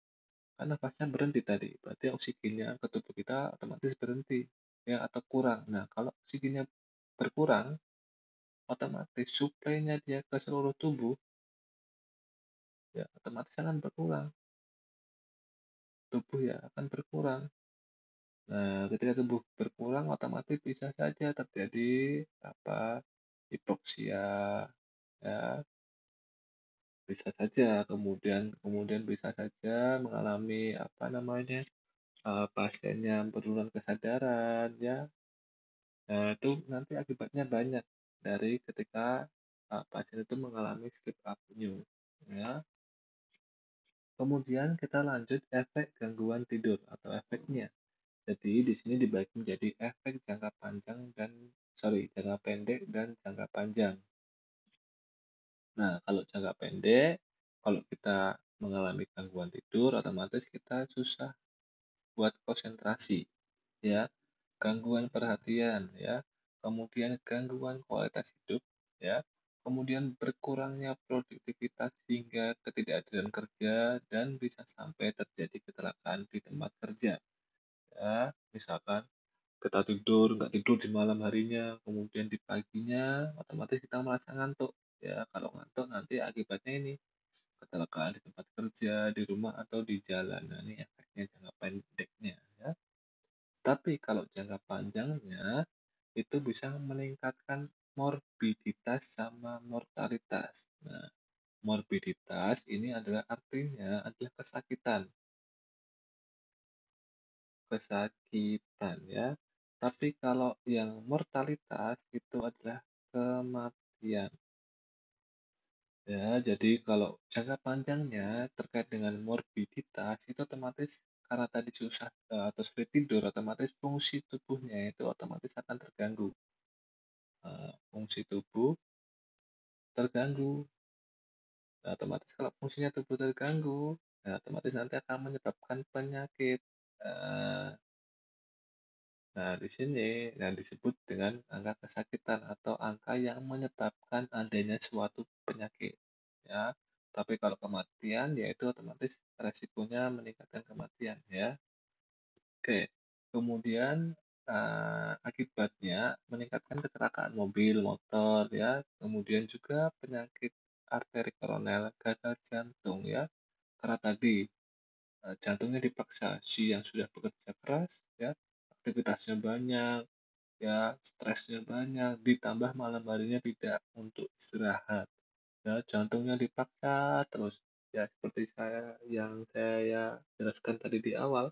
A: kan nafasnya berhenti tadi, berarti oksigennya ke tubuh kita otomatis berhenti, ya atau kurang. Nah, kalau oksigennya berkurang, otomatis suplainya dia ke seluruh tubuh, ya otomatis akan berkurang. Tubuh ya akan berkurang. Nah, ketika tubuh berkurang, otomatis bisa saja terjadi apa hipoksia, ya bisa saja. Kemudian kemudian bisa saja mengalami apa namanya pasiennya penurunan kesadaran, ya. Nah, itu nanti akibatnya banyak dari ketika pasien itu mengalami sleep apnea, ya. Kemudian kita lanjut efek gangguan tidur atau efeknya. Jadi di sini dibagi menjadi efek jangka pendek dan jangka panjang. Nah, kalau jangka pendek, kalau kita mengalami gangguan tidur, otomatis kita susah buat konsentrasi, ya, gangguan perhatian, ya, kemudian gangguan kualitas hidup, ya, kemudian berkurangnya produktivitas hingga ketidakadilan kerja dan bisa sampai terjadi kecelakaan di tempat kerja. Ya, misalkan kita nggak tidur di malam harinya, kemudian di paginya otomatis kita merasa ngantuk. Ya, kalau ngantuk nanti akibatnya ini kecelakaan di tempat kerja, di rumah atau di jalan. Nah, ini efeknya jangka pendeknya ya. Tapi kalau jangka panjangnya itu bisa meningkatkan morbiditas sama mortalitas. Nah, Morbiditas ini adalah artinya adalah kesakitan, kesakitan ya. Tapi kalau yang mortalitas itu adalah kematian. Ya, jadi kalau jangka panjangnya terkait dengan morbiditas itu otomatis karena tadi susah atau sulit tidur, otomatis fungsi tubuhnya itu otomatis akan terganggu. Fungsi tubuh terganggu. Nah, otomatis kalau fungsinya tubuh terganggu, ya otomatis nanti akan menyebabkan penyakit. Eh, Nah, di sini yang disebut dengan angka kesakitan atau angka yang menyebabkan adanya suatu penyakit. Ya, tapi kalau kematian, yaitu otomatis resikonya meningkatkan kematian. Ya, oke. Kemudian akibatnya meningkatkan kecelakaan mobil, motor, ya. Kemudian juga penyakit arteri koroner, gagal jantung, ya. Karena tadi jantungnya dipaksa, si yang sudah bekerja keras, ya, aktivitasnya banyak, ya stresnya banyak, ditambah malam harinya tidak untuk istirahat, ya jantungnya dipaksa terus, ya seperti saya jelaskan tadi di awal,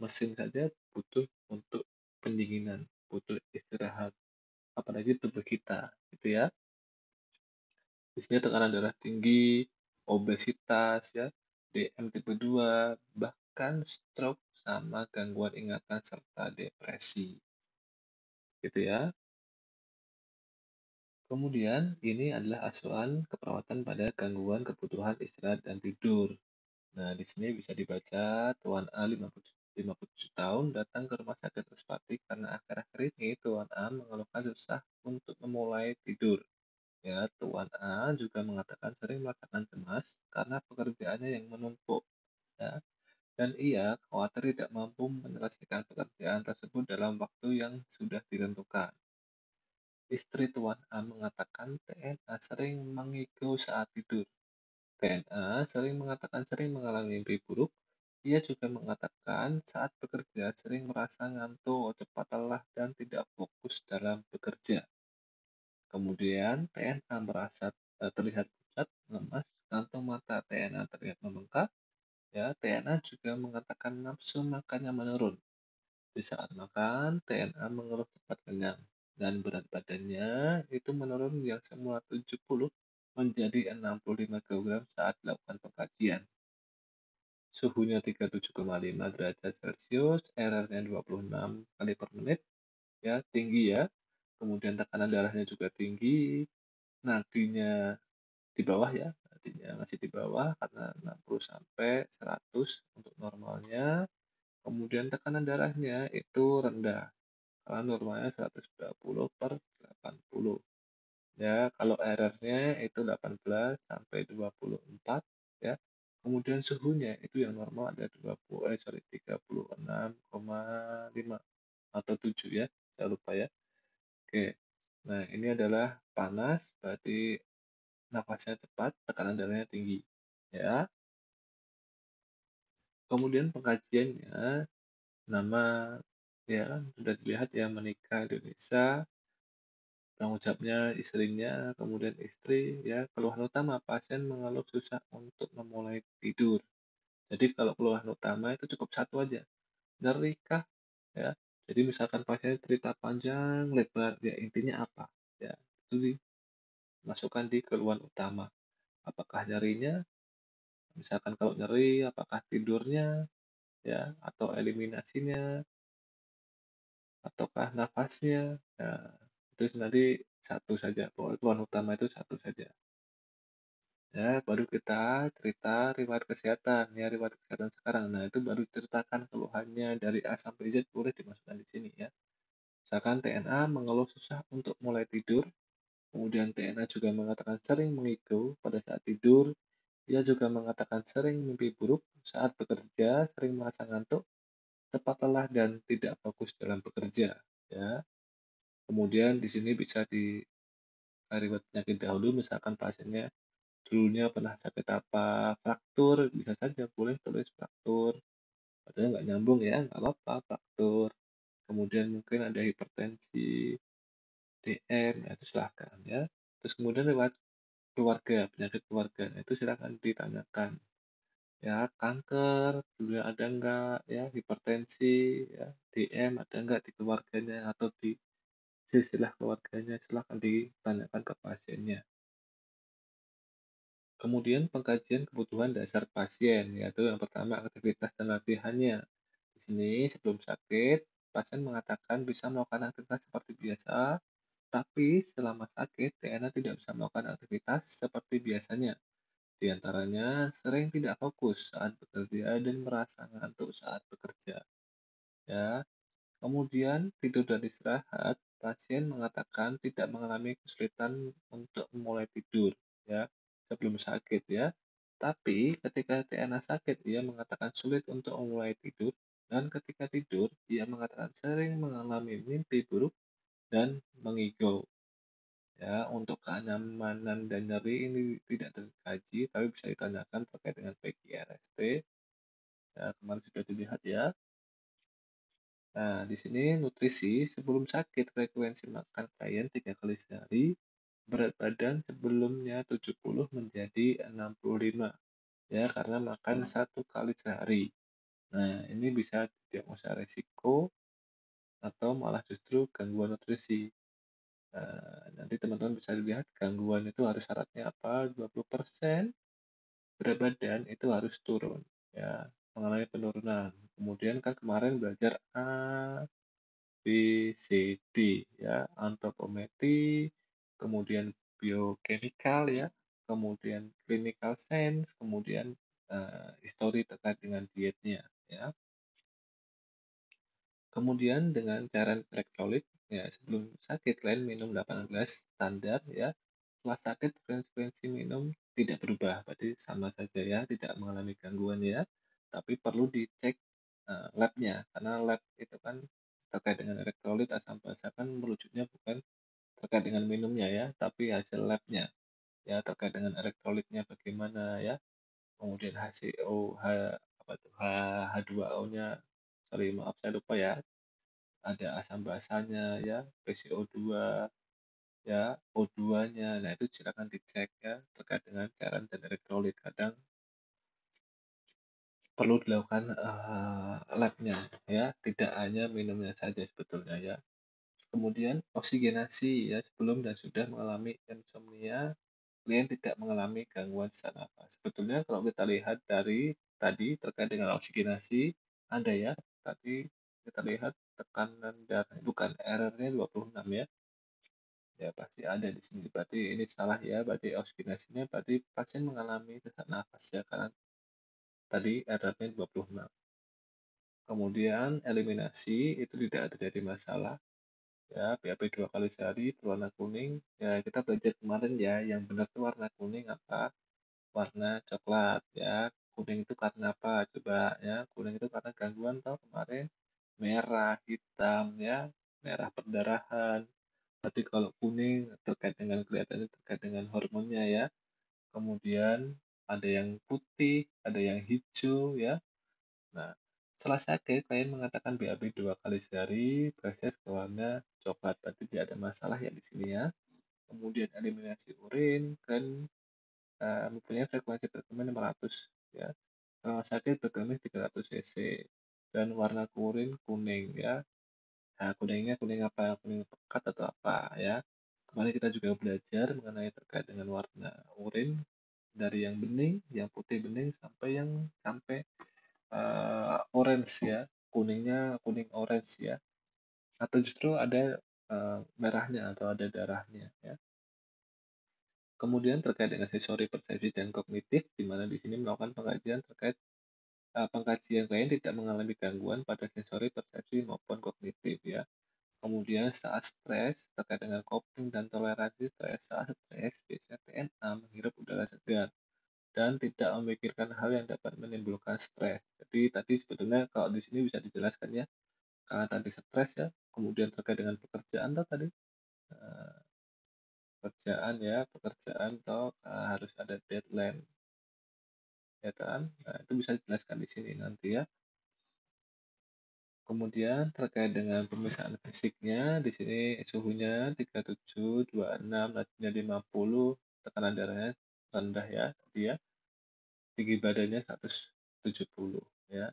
A: mesin saja butuh untuk pendinginan, butuh istirahat, apalagi tubuh kita, gitu ya. Biasanya tekanan darah tinggi, obesitas, ya, DM tipe 2, bahkan stroke sama gangguan ingatan serta depresi, gitu ya. Kemudian, ini adalah asuhan keperawatan pada gangguan kebutuhan istirahat dan tidur. Nah, di sini bisa dibaca Tuan A 57 tahun datang ke rumah sakit Respati karena akhir-akhir ini Tuan A mengeluhkan susah untuk memulai tidur. Ya, Tuan A juga mengatakan sering merasakan cemas karena pekerjaannya yang menumpuk. Ya, dan ia khawatir tidak mampu menyelesaikan pekerjaan tersebut dalam waktu yang sudah ditentukan. Istri Tuan A mengatakan TNA sering mengigau saat tidur. TNA sering mengatakan sering mengalami mimpi buruk. Ia juga mengatakan saat bekerja sering merasa ngantuk, cepat lelah, dan tidak fokus dalam bekerja. Kemudian TNA merasa terlihat pucat, lemas, kantung mata TNA terlihat membengkak. Ya, TNA juga mengatakan nafsu makannya menurun. Di saat makan, TNA mengeluh cepat kenyang, dan berat badannya itu menurun yang semula 70 menjadi 65 kg saat dilakukan pengkajian. Suhunya 37,5 derajat Celcius, RR-nya 26 kali per menit, ya tinggi ya. Kemudian tekanan darahnya juga tinggi, nadinya di bawah ya, nadinya masih di bawah karena 60 sampai 100 untuk normalnya. Kemudian tekanan darahnya itu rendah, karena normalnya 120 per 80. Ya, kalau RR-nya itu 18 sampai 24 ya. Kemudian suhunya itu yang normal ada 36,5 atau 7 ya. Saya lupa ya. Oke. Nah, ini adalah panas berarti nafasnya cepat, tekanan darahnya tinggi. Ya. Kemudian pengkajiannya nama ya kan sudah dilihat ya menikah Indonesia, tanggung jawabnya istrinya, kemudian istri, ya keluhan utama pasien mengeluh susah untuk memulai tidur. Jadi kalau keluhan utama itu cukup satu aja, nyeri kah? Ya, jadi misalkan pasien cerita panjang lebar, ya intinya apa? Ya, itu dimasukkan di keluhan utama. Apakah nyerinya? Misalkan kalau nyeri, apakah tidurnya? Ya, atau eliminasinya, ataukah nafasnya? Ya, itu nanti satu saja. Pokoknya keluhan utama itu satu saja. Ya, baru kita cerita riwayat kesehatan, ya riwayat kesehatan sekarang. Nah, itu baru ceritakan keluhannya dari A sampai Z boleh dimasukkan di sini ya. Misalkan TNA mengeluh susah untuk mulai tidur, kemudian TNA juga mengatakan sering mengigau pada saat tidur, ia juga mengatakan sering mimpi buruk saat bekerja, sering merasa ngantuk, cepat lelah dan tidak fokus dalam bekerja. Ya, kemudian di sini bisa di riwayat penyakit dahulu, misalkan pasiennya dulunya pernah sakit apa, fraktur, bisa saja boleh tulis fraktur. Padahal nggak nyambung ya, nggak apa-apa, fraktur. Kemudian mungkin ada hipertensi, DM, ya itu silahkan ya. Terus kemudian lewat keluarga, penyakit keluarga. Nah, itu silakan ditanyakan. Ya, kanker, kemudian ada enggak, ya, hipertensi, ya, DM ada enggak di keluarganya atau di silsilah keluarganya, silakan ditanyakan ke pasiennya. Kemudian pengkajian kebutuhan dasar pasien, yaitu yang pertama aktivitas dan latihannya. Di sini sebelum sakit, pasien mengatakan bisa melakukan aktivitas seperti biasa, tapi selama sakit, TNA tidak bisa melakukan aktivitas seperti biasanya. Di antaranya sering tidak fokus saat bekerja dan merasa ngantuk saat bekerja. Ya, kemudian tidur dan istirahat, pasien mengatakan tidak mengalami kesulitan untuk memulai tidur, ya, sebelum sakit ya. Tapi ketika TNA sakit, ia mengatakan sulit untuk memulai tidur, dan ketika tidur, ia mengatakan sering mengalami mimpi buruk dan mengigau. Ya, untuk kenyamanan dan nyeri ini tidak terkaji, tapi bisa ditanyakan terkait dengan PGRST. Ya, kemarin sudah dilihat ya. Nah, di sini nutrisi sebelum sakit frekuensi makan klien 3 kali sehari, berat badan sebelumnya 70 menjadi 65 ya karena makan 1 kali sehari. Nah, ini bisa diagnosa resiko atau malah justru gangguan nutrisi. Nanti teman-teman bisa lihat gangguan itu harus syaratnya apa, 20% berat badan itu harus turun ya, mengalami penurunan. Kemudian kan kemarin belajar B, C, D ya, antropometri, kemudian biochemical ya, kemudian clinical sense, kemudian histori terkait dengan dietnya ya. Kemudian dengan cairan elektrolit ya sebelum sakit kalian minum 8 gelas standar ya. Setelah sakit frekuensi minum tidak berubah, berarti sama saja ya, tidak mengalami gangguan ya. Tapi perlu dicek labnya karena lab itu kan terkait dengan elektrolit asam basa kan merujuknya bukan terkait dengan minumnya ya, tapi hasil labnya ya terkait dengan elektrolitnya bagaimana ya. Kemudian HCO, apa tuh, H2O-nya, sorry maaf saya lupa ya, ada asam basanya ya, PCO2 ya, O2-nya. Nah, itu silakan dicek ya terkait dengan cairan dan elektrolit. Kadang perlu dilakukan labnya ya, tidak hanya minumnya saja sebetulnya ya. Kemudian oksigenasi ya, sebelum dan sudah mengalami insomnia, klien tidak mengalami gangguan sesak napas. Sebetulnya kalau kita lihat dari tadi terkait dengan oksigenasi, ada ya, tadi kita lihat tekanan darah, bukan errornya 26 ya. Ya pasti ada di sini. Berarti ini salah ya, berarti oksigenasinya berarti pasien mengalami sesak nafas ya, karena tadi errornya 26. Kemudian eliminasi itu tidak terjadi masalah. Ya, BAB 2 kali sehari berwarna kuning. Ya, kita belajar kemarin ya, yang benar itu warna kuning apa? Warna coklat ya. Kuning itu karena apa? Coba ya, kuning itu karena gangguan tau kemarin merah, hitam ya, merah perdarahan. Berarti kalau kuning terkait dengan kelihatannya terkait dengan hormonnya ya. Kemudian ada yang putih, ada yang hijau ya. Nah, setelah sakit, klien mengatakan BAB 2 kali sehari, proses ke warna coklat. Berarti tidak ada masalah ya di sini ya. Kemudian eliminasi urin, kan mempunyai frekuensi berkemih 500 ya. Setelah sakit berkemih 300 cc. Dan warna urin kuning ya. Nah, kuningnya kuning apa? Kuning pekat atau apa ya? Kemarin kita juga belajar mengenai terkait dengan warna urin dari yang bening, yang putih bening sampai orange ya, kuningnya kuning orange ya, atau justru ada merahnya atau ada darahnya ya. Kemudian terkait dengan sensori persepsi dan kognitif, di mana di sini melakukan pengkajian terkait pengkajian klien tidak mengalami gangguan pada sensori persepsi maupun kognitif ya. Kemudian saat stres, terkait dengan coping dan toleransi stres, saat stres biasanya TNA menghirup udara segar dan tidak memikirkan hal yang dapat menimbulkan stres. Jadi tadi sebetulnya kalau di sini bisa dijelaskan ya, karena tadi stres ya, kemudian terkait dengan pekerjaan tadi, eh, pekerjaan ya, pekerjaan atau harus ada deadline, ya kan? Nah, itu bisa dijelaskan di sini nanti ya. Kemudian terkait dengan pemeriksaan fisiknya, di sini suhunya 37, 26, nadinya 50, tekanan darahnya rendah ya, dia tinggi badannya 170 ya.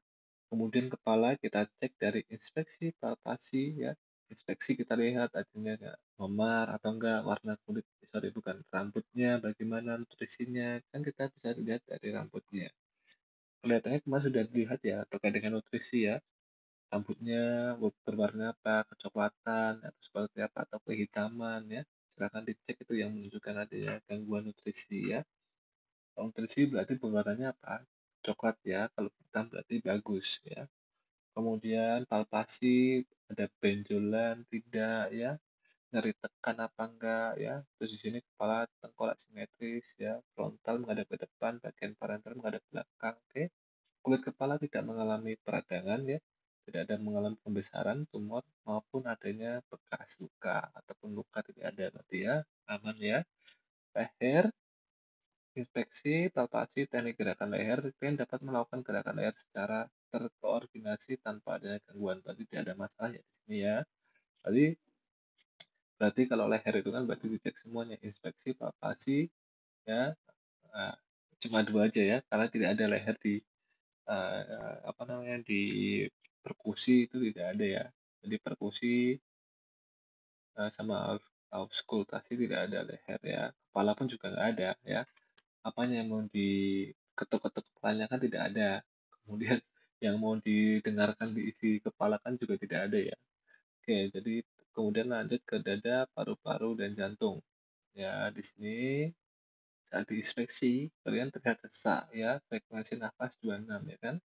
A: Kemudian kepala kita cek dari inspeksi palpasi ya. Inspeksi kita lihat adanya nggak memar atau enggak, warna kulit, sorry bukan, rambutnya bagaimana, nutrisinya, kan kita bisa lihat dari rambutnya. Kelihatannya kemarin sudah dilihat ya terkait dengan nutrisi ya. Rambutnya berwarna apa, kecoklatan atau seperti apa, atau kehitaman ya. Silakan dicek, itu yang menunjukkan adanya gangguan nutrisi ya. Kalau nutrisi berarti berwarnanya apa? Coklat ya, kalau hitam berarti bagus ya. Kemudian palpasi, ada benjolan tidak ya, nyeri tekan apa enggak ya. Terus di sini kepala tengkorak simetris ya, frontal menghadap ke depan, bagian parental menghadap ke belakang. Oke. Kulit kepala tidak mengalami peradangan ya, tidak ada mengalami pembesaran, tumor maupun adanya bekas luka ataupun luka tidak ada, berarti ya aman ya. Leher, inspeksi, palpasi, teknik gerakan leher, klien dapat melakukan gerakan leher secara terkoordinasi tanpa adanya gangguan. Berarti tidak ada masalah ya di sini ya. Berarti kalau leher itu kan berarti dicek semuanya, inspeksi, palpasi, ya. Nah, cuma dua aja ya, karena tidak ada leher di apa namanya, di perkusi itu tidak ada ya. Jadi perkusi sama auskultasi tidak ada leher ya. Kepala pun juga nggak ada ya. Apanya yang mau diketuk-ketuk kepalanya kan tidak ada. Kemudian yang mau didengarkan diisi kepala kan juga tidak ada ya. Oke, jadi kemudian lanjut ke dada, paru-paru, dan jantung. Ya, di sini saat diinspeksi, kalian terlihat sesak ya, frekuensi nafas 26 ya kan.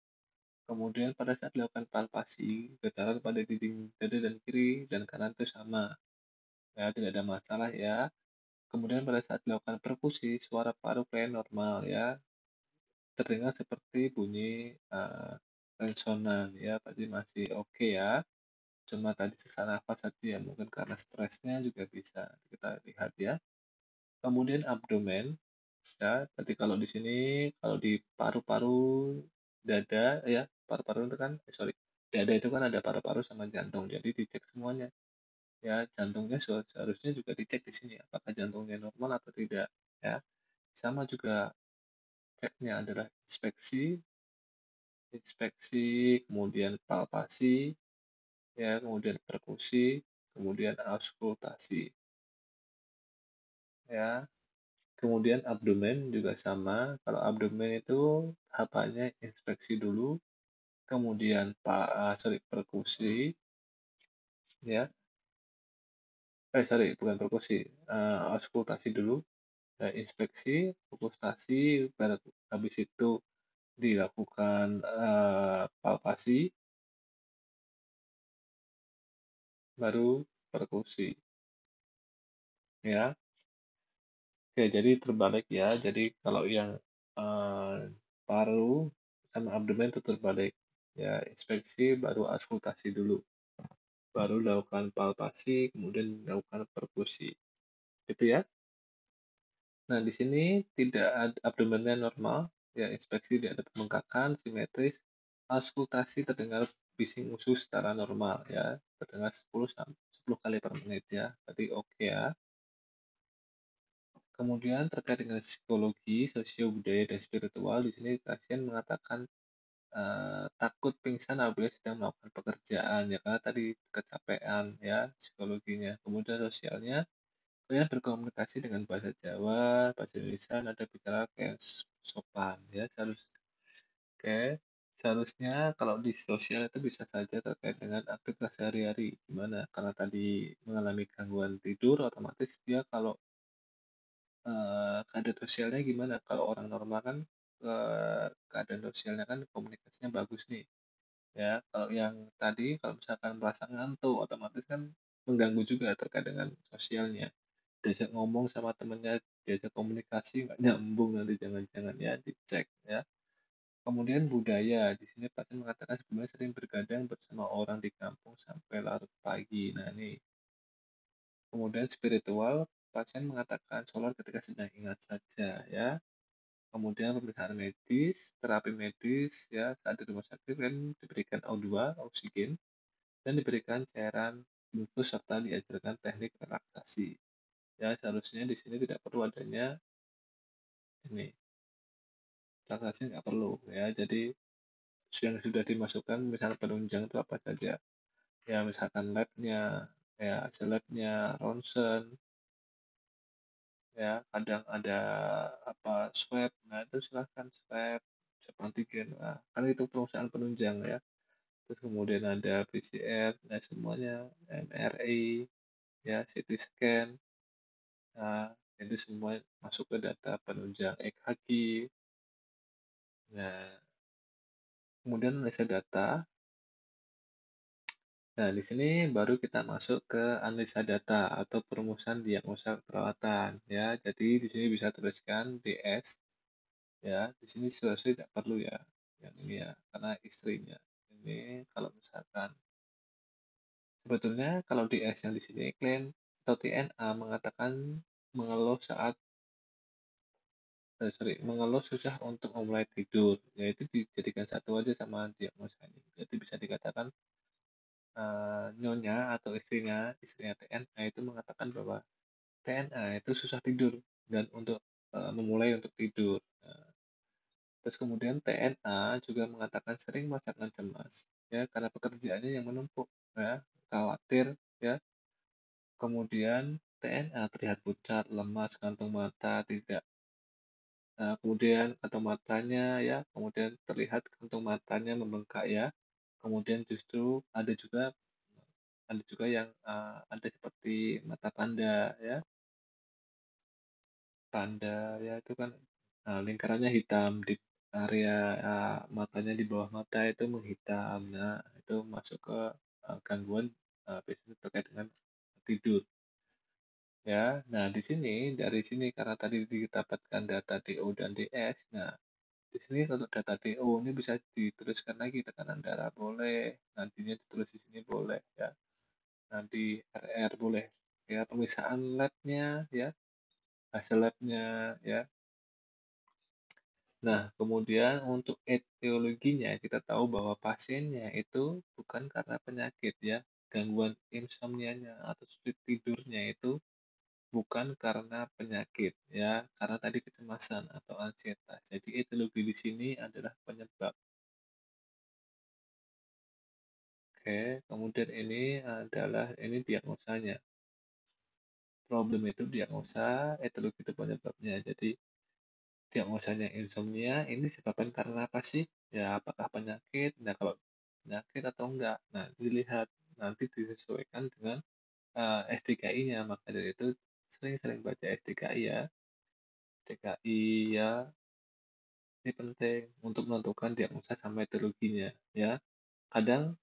A: Kemudian pada saat dilakukan palpasi, getaran pada dinding dada dan kiri dan kanan itu sama. Ya, tidak ada masalah ya. Kemudian pada saat dilakukan perkusi, suara paru kalian normal ya. Terdengar seperti bunyi resonan ya, berarti masih oke ya. Cuma tadi sesak nafas saja ya, mungkin karena stresnya juga bisa kita lihat ya. Kemudian abdomen ya, berarti kalau di sini, kalau di paru-paru dada ya, paru-paru itu kan, sorry, dada itu kan ada paru-paru sama jantung, jadi dicek semuanya ya. Jantungnya seharusnya juga dicek di sini, apakah jantungnya normal atau tidak ya. Sama juga ceknya adalah inspeksi, inspeksi, kemudian palpasi ya, kemudian perkusi, kemudian auskultasi ya. Kemudian abdomen juga sama. Kalau abdomen itu tahapannya inspeksi dulu, kemudian perkusi ya. Sorry, bukan perkusi, auskultasi dulu, inspeksi, auskultasi, baru habis itu dilakukan palpasi, baru perkusi ya. Oke, jadi terbalik ya. Jadi kalau yang eh, paru sama abdomen itu terbalik. Ya, inspeksi baru auskultasi dulu. Baru lakukan palpasi, kemudian lakukan perkusi. Gitu ya. Nah, di sini tidak ada abdomennya normal, ya inspeksi tidak ada pembengkakan, simetris, auskultasi terdengar bising usus secara normal ya, terdengar 10 kali per menit ya. Berarti oke ya. Kemudian terkait dengan psikologi, sosio budaya dan spiritual, di sini pasien mengatakan takut pingsan apabila sedang melakukan pekerjaan ya, karena tadi kecapean ya psikologinya. Kemudian sosialnya, kalian berkomunikasi dengan bahasa Jawa, bahasa Indonesia, nada bicara kayak sopan ya, seharusnya kalau di sosial itu bisa saja terkait dengan aktivitas sehari-hari gimana, karena tadi mengalami gangguan tidur, otomatis dia kalau keadaan sosialnya gimana, kalau orang normal kan keadaan sosialnya kan komunikasinya bagus nih ya. Kalau yang tadi kalau misalkan merasa ngantuk, otomatis kan mengganggu juga terkait dengan sosialnya, diajak ngomong sama temennya, diajak komunikasi nggak nyambung, nanti jangan-jangan ya dicek ya. Kemudian budaya, di sini pasien mengatakan sebelumnya sering bergadang bersama orang di kampung sampai larut pagi. Nah ini. Kemudian spiritual, pasien mengatakan sholat ketika sedang ingat saja ya. Kemudian pemeriksaan medis, terapi medis ya, saat di rumah sakit kan diberikan O2, oksigen, dan diberikan cairan infus serta diajarkan teknik relaksasi. Ya, seharusnya di sini tidak perlu adanya ini, transaksi nggak perlu ya. Jadi yang sudah dimasukkan misalnya penunjang itu apa saja. Ya misalkan labnya, ya hasil labnya, ronsen, ya kadang ada apa swab, nah itu silahkan swab antigen, nah, kan itu perusahaan penunjang ya. Terus kemudian ada PCR, nah semuanya, MRI, ya CT scan, nah itu semua masuk ke data penunjang EKG. Nah kemudian analisa data. Nah, di sini baru kita masuk ke analisa data atau perumusan diagnosa perawatan ya. Jadi di sini bisa tuliskan DS ya. Di sini seharusnya tidak perlu ya. Yang ini ya, karena istrinya. Ini kalau misalkan sebetulnya kalau DS yang di sini klaim atau TNA mengatakan mengeluh saat mengeluh susah untuk memulai tidur. Yaitu dijadikan satu aja sama diagnosa ini. Jadi bisa dikatakan nyonya atau istrinya TNA itu mengatakan bahwa TNA itu susah tidur dan untuk memulai untuk tidur. Nah, terus kemudian TNA juga mengatakan sering merasakan cemas ya karena pekerjaannya yang menumpuk ya, khawatir ya. Kemudian TNA terlihat pucat, lemas, kantung mata tidak kemudian kantung matanya ya, kemudian terlihat kantung matanya membengkak ya. Kemudian justru ada juga yang ada seperti mata panda ya. Panda ya itu kan lingkarannya hitam di area matanya di bawah mata itu menghitam. Nah, itu masuk ke gangguan biasanya terkait dengan tidur ya. Nah, dari sini karena tadi didapatkan data DO dan DS. Nah, di sini untuk data DO ini bisa dituliskan lagi tekanan darah boleh, nantinya ditulis di sini boleh ya. Nanti RR boleh ya, pemisahan labnya ya, hasil labnya ya. Nah, kemudian untuk etiologinya kita tahu bahwa pasiennya itu bukan karena penyakit ya, gangguan insomnia-nya atau sulit tidurnya itu bukan karena penyakit ya, karena tadi kecemasan atau ansietas. Jadi etiologi di sini adalah penyebab. Oke, kemudian ini diagnosanya. Problem itu diagnosa, etiologi itu penyebabnya. Jadi diagnosanya insomnia ini disebabkan karena apa sih? Ya, apakah penyakit? Nah, kalau penyakit atau enggak, nah dilihat nanti disesuaikan dengan SDKI-nya. Maka dari itu sering-sering baca SDKI ya. SDKI ya, ini penting untuk menentukan diagnosa sama etiologinya ya. Kadang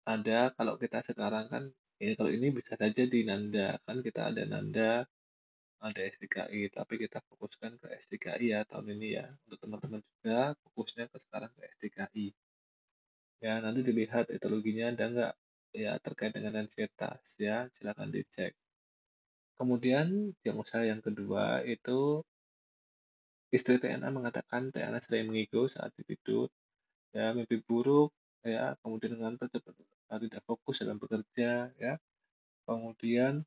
A: ada kalau kita sekarang kan ya kalau ini bisa saja di Nanda kan kita ada Nanda ada SDKI, tapi kita fokuskan ke SDKI ya tahun ini ya. Untuk teman-teman juga fokusnya ke sekarang ke SDKI. Ya, nanti dilihat etiologinya ada nggak ya terkait dengan ansietas ya, silakan dicek. Kemudian yang usaha yang kedua itu istri TNA mengatakan TNA sering mengigo saat tidur, ya mimpi buruk, ya kemudian ngantuk cepat tidak fokus dalam bekerja, ya. Kemudian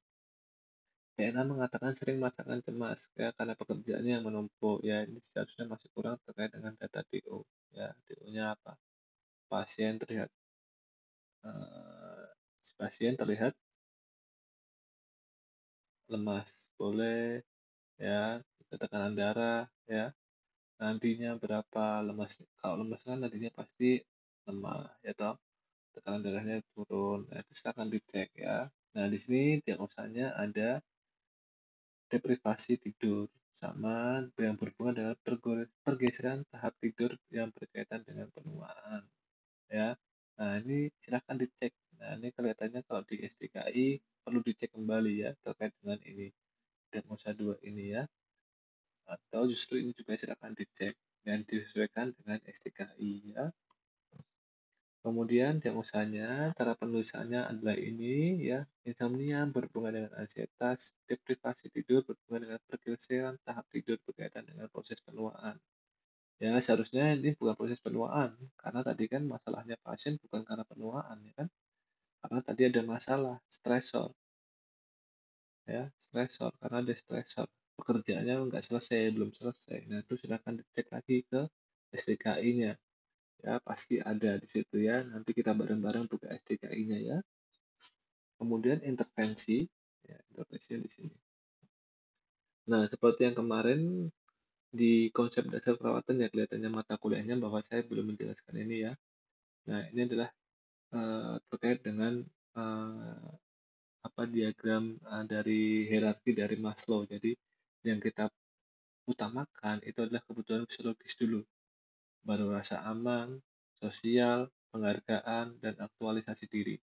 A: TNA mengatakan sering merasakan cemas ya karena pekerjaannya yang menumpuk ya ini seharusnya masih kurang terkait dengan data DO ya DO-nya apa pasien terlihat eh, pasien terlihat lemas boleh ya tekanan darah ya nantinya berapa lemas kalau lemas kan nantinya pasti lemah ya toh tekanan darahnya turun nah, itu akan dicek ya nah di sini diagnosanya ada deprivasi tidur sama yang berhubungan dengan pergeseran tahap tidur yang berkaitan dengan penuaan ya. Nah, ini silakan dicek. Nah, ini kelihatannya kalau di SDKI perlu dicek kembali ya terkait dengan ini diagnosa 2 ini ya. Atau justru ini juga silakan dicek dan disesuaikan dengan SDKI ya. Kemudian diagnosanya, cara penulisannya adalah ini ya, insomnia berhubungan dengan ansietas, deprivasi tidur berhubungan dengan pergeseran tahap tidur berkaitan dengan proses penuaan. Ya, seharusnya ini bukan proses penuaan, karena tadi kan masalahnya pasien bukan karena penuaan, ya kan? Karena tadi ada masalah, stresor, ya, stresor, karena ada stresor. pekerjaannya nggak selesai, belum selesai. Nah, itu silakan dicek lagi ke SDKI-nya. Ya, pasti ada di situ ya. Nanti kita bareng-bareng buka SDKI-nya ya. Kemudian intervensi, ya, intervensi di sini. Nah, seperti yang kemarin di konsep dasar perawatan ya kelihatannya mata kuliahnya bahwa saya belum menjelaskan ini ya. Nah, ini adalah terkait dengan eh, apa diagram dari hierarki dari Maslow. Jadi yang kita utamakan itu adalah kebutuhan fisiologis dulu, baru rasa aman, sosial, penghargaan, dan aktualisasi diri.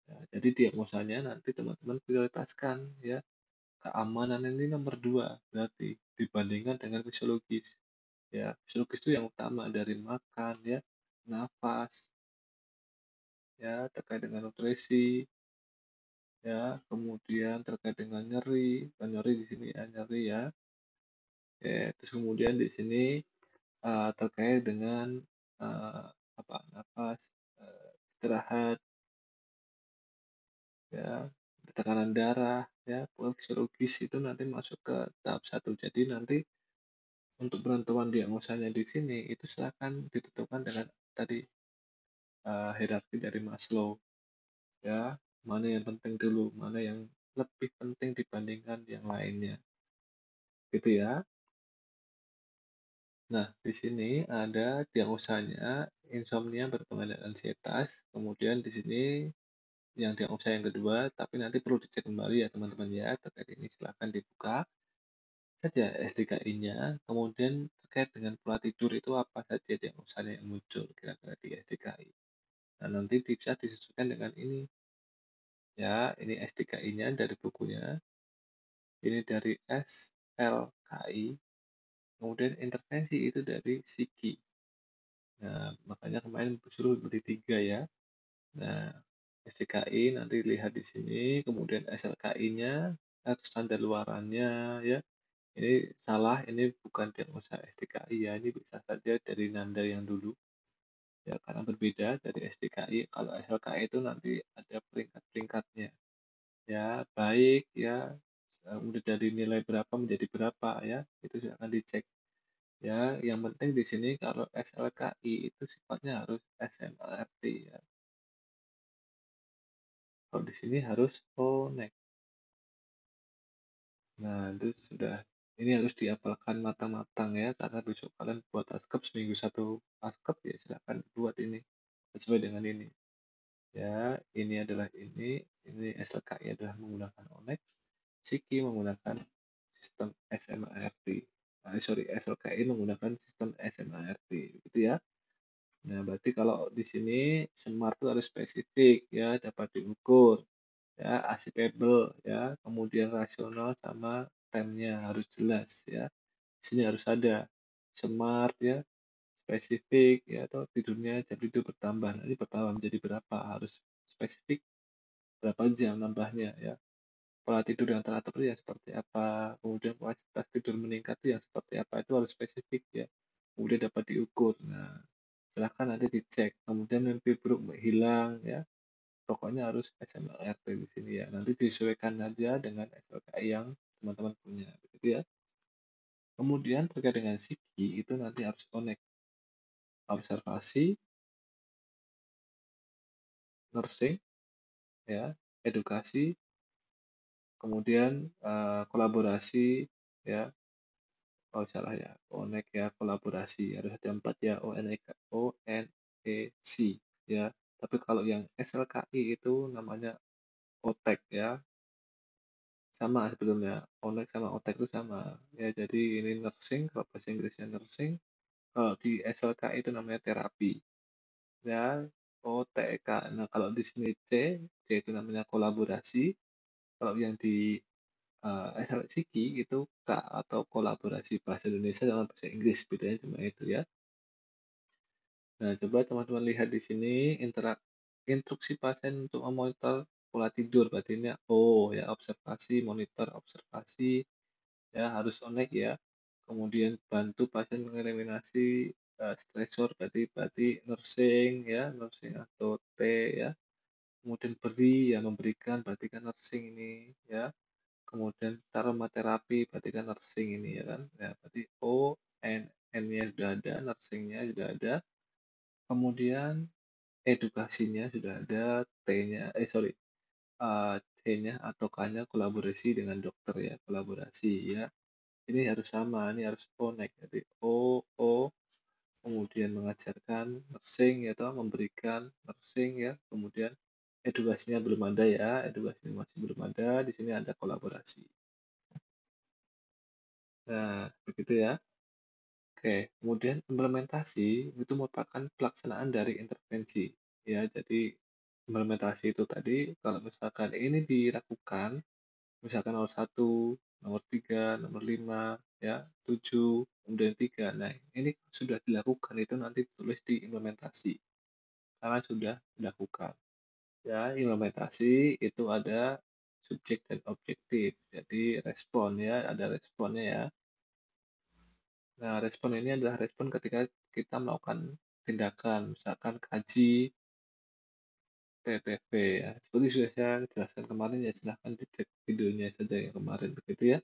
A: Nah, jadi diagnosanya nanti teman-teman prioritaskan ya, keamanan ini nomor dua berarti dibandingkan dengan fisiologis. Ya, fisiologis itu yang utama dari makan ya, nafas, ya terkait dengan nutrisi, ya kemudian terkait dengan nyeri, nyeri di sini ya nyeri ya. Oke, terus kemudian di sini terkait dengan uh, apa nafas, istirahat, ya tekanan darah, ya fisiologis itu nanti masuk ke tahap satu. Jadi nanti untuk penentuan diagnosanya di sini itu silakan ditentukan dengan tadi hierarki dari Maslow, ya mana yang penting dulu, mana yang lebih penting dibandingkan yang lainnya, gitu ya. Nah, di sini ada diagnosanya insomnia berhubungan dengan ansietas. Kemudian di sini yang diagnosa yang kedua, tapi nanti perlu dicek kembali ya teman-teman ya. Terkait ini silakan dibuka saja SDKI-nya. Kemudian terkait dengan pola tidur itu apa saja diagnosanya yang muncul kira-kira di SDKI. Nah, nanti bisa disesuaikan dengan ini. Ya, ini SDKI-nya dari bukunya. Ini dari SLKI. Kemudian intervensi itu dari Psiki. Nah, makanya kemarin suruh beli 3 ya. Nah, SCKI nanti lihat di sini, kemudian SLKI-nya, atau standar luarannya ya. Ini salah, ini bukan diagnosa SDKI ya, ini bisa saja dari Nanda yang dulu. Ya, karena berbeda dari SDKI. Kalau SLKI itu nanti ada peringkat-peringkatnya. Ya, baik ya, udah dari nilai berapa menjadi berapa ya, itu akan dicek. Ya, yang penting di sini kalau SLKI itu sifatnya harus SMRT ya. Kalau di sini harus connect. Nah, itu sudah ini harus dihafalkan matang-matang ya, karena besok kalian buat askep seminggu satu askep ya silakan buat ini sesuai dengan ini. Ya, ini adalah ini SLKI adalah menggunakan Onex, Siki menggunakan sistem SMART. Sorry, SLKI menggunakan sistem SMART, gitu ya. Nah, berarti kalau di sini smart itu harus spesifik ya, dapat diukur ya, achievable ya, kemudian rasional sama time-nya harus jelas ya. Di sini harus ada smart ya, spesifik ya, atau tidurnya jam tidur bertambah. Nanti bertambah menjadi berapa? Harus spesifik berapa jam nambahnya ya. Pola tidur yang teratur itu yang seperti apa, kemudian kualitas tidur meningkat itu yang seperti apa, itu harus spesifik ya. Kemudian dapat diukur. Nah, silahkan nanti dicek. Kemudian mimpi buruk hilang ya. Pokoknya harus SMRT di sini ya. Nanti disesuaikan aja dengan SLKI yang teman-teman punya, begitu ya. Kemudian terkait dengan psiki itu nanti harus connect observasi, nursing, ya, edukasi, kemudian kolaborasi, ya, oh salah ya, connect ya, kolaborasi harus ada 4 ya, ONEC ya. Tapi kalau yang SLKI itu namanya OTEK ya, sama sebetulnya Onek sama Otek itu sama ya, jadi ini nursing, kalau bahasa Inggrisnya nursing, kalau di SLK itu namanya terapi ya, OTK. Nah, kalau di sini C itu namanya kolaborasi, kalau yang di SLCK itu K atau kolaborasi bahasa Indonesia sama bahasa Inggris, bedanya cuma itu ya. Nah, coba teman-teman lihat di sini instruksi pasien untuk memonitor pola tidur, berarti ini O ya, observasi, monitor, observasi, ya harus onek ya. Kemudian bantu pasien mengeliminasi stresor, berarti nursing ya, nursing atau T ya. Kemudian beri ya, memberikan, berarti kan nursing ini ya. kemudian aromaterapi berarti kan nursing ini ya kan. Ya, berarti O, N-nya sudah ada, nursingnya sudah ada, kemudian edukasinya sudah ada, C-nya atau K-nya kolaborasi dengan dokter ya, kolaborasi ya. Ini harus sama, ini harus O naik. Jadi O, kemudian mengajarkan nursing ya toh, memberikan nursing ya, kemudian edukasinya belum ada ya, edukasinya masih belum ada, di sini ada kolaborasi. Nah, begitu ya. Oke, kemudian implementasi itu merupakan pelaksanaan dari intervensi. Ya, jadi implementasi itu tadi, kalau misalkan ini dilakukan, misalkan nomor 1, nomor 3, nomor 5, ya, 7, kemudian 3. Nah, ini sudah dilakukan, itu nanti tulis di implementasi, karena sudah dilakukan. Ya, implementasi itu ada subjek dan objektif. Jadi respon ya, ada responnya ya. Nah, respon ini adalah respon ketika kita melakukan tindakan, misalkan kaji TTV ya. Seperti sudah saya jelaskan kemarin ya, silahkan dicek videonya saja yang kemarin begitu ya.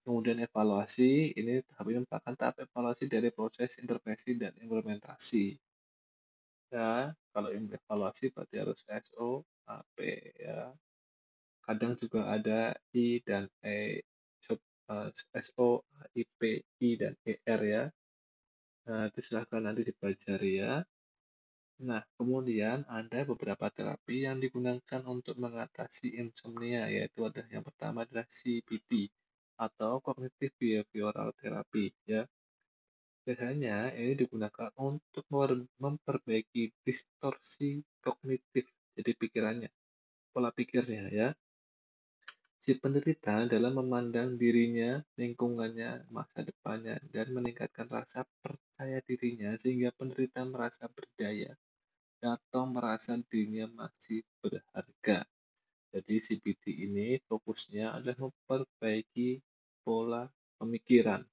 A: Kemudian evaluasi, ini tahap ini merupakan tahap evaluasi dari proses intervensi dan implementasi. Ya, kalau evaluasi berarti harus SO, AP ya. Kadang juga ada I dan E, SO, IP, I, dan ER ya. Nah, itu silahkan nanti dipelajari ya. Nah, kemudian ada beberapa terapi yang digunakan untuk mengatasi insomnia, yaitu ada yang pertama adalah CBT atau Cognitive Behavioral Therapy ya. Biasanya ini digunakan untuk memperbaiki distorsi kognitif, jadi pikirannya, pola pikirnya ya. Si penderita dalam memandang dirinya, lingkungannya, masa depannya, dan meningkatkan rasa percaya dirinya sehingga penderita merasa berdaya atau merasa dirinya masih berharga. Jadi CBT ini fokusnya adalah memperbaiki pola pemikiran.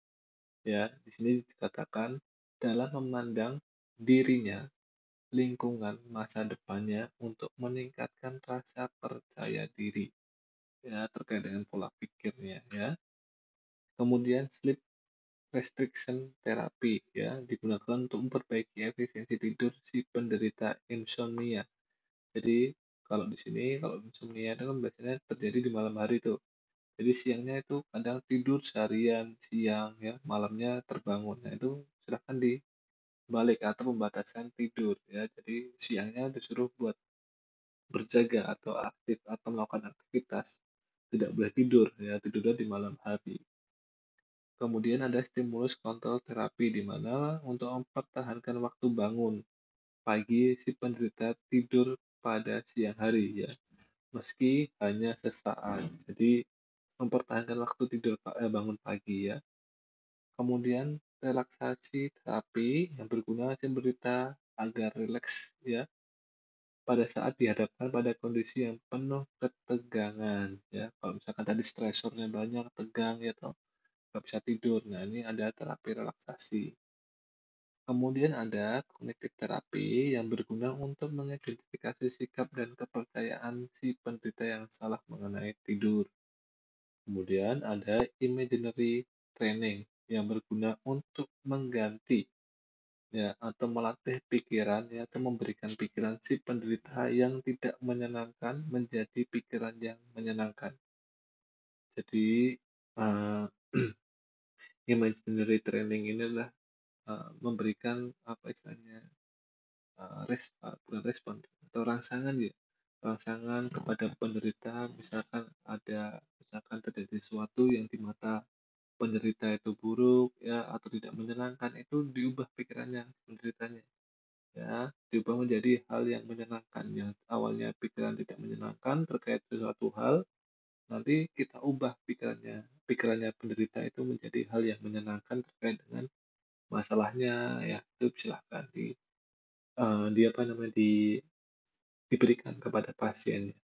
A: Ya, di sini dikatakan dalam memandang dirinya, lingkungan, masa depannya untuk meningkatkan rasa percaya diri. Ya, terkait dengan pola pikirnya ya. Kemudian sleep restriction therapy ya, digunakan untuk memperbaiki efisiensi tidur si penderita insomnia. Jadi kalau di sini, kalau insomnia itu kan biasanya terjadi di malam hari tuh. Jadi siangnya itu kadang tidur seharian, siang ya, malamnya terbangun. Nah itu silahkan dibalik atau pembatasan tidur ya. Jadi siangnya disuruh buat berjaga atau aktif atau melakukan aktivitas. Tidak boleh tidur ya, tidurnya di malam hari. Kemudian ada stimulus kontrol terapi di mana untuk mempertahankan waktu bangun pagi si penderita tidur pada siang hari ya, meski hanya sesaat. Jadi mempertahankan waktu tidur bangun pagi ya. Kemudian relaksasi terapi yang berguna si penderita agar rileks ya pada saat dihadapkan pada kondisi yang penuh ketegangan ya. Kalau misalkan tadi stresornya banyak, tegang ya toh, nggak bisa tidur. Nah, ini ada terapi relaksasi. Kemudian ada cognitive terapi yang berguna untuk mengidentifikasi sikap dan kepercayaan si penderita yang salah mengenai tidur. Kemudian ada imaginary training yang berguna untuk mengganti ya atau melatih pikiran ya atau memberikan pikiran si penderita yang tidak menyenangkan menjadi pikiran yang menyenangkan. Jadi uh, imaginary training ini adalah memberikan apa istilahnya bukan respon atau rangsangan ya, rangsangan kepada penderita, misalkan terjadi sesuatu yang di mata penderita itu buruk ya atau tidak menyenangkan, itu diubah pikirannya penderitanya ya, diubah menjadi hal yang menyenangkan. Yang awalnya pikiran tidak menyenangkan terkait sesuatu hal, nanti kita ubah pikirannya penderita itu menjadi hal yang menyenangkan terkait dengan masalahnya ya. Itu silahkan di apa namanya diberikan kepada pasiennya.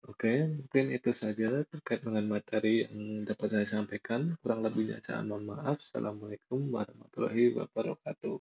A: Oke, mungkin itu saja terkait dengan materi yang dapat saya sampaikan. Kurang lebihnya saya mohon maaf. Assalamualaikum warahmatullahi wabarakatuh.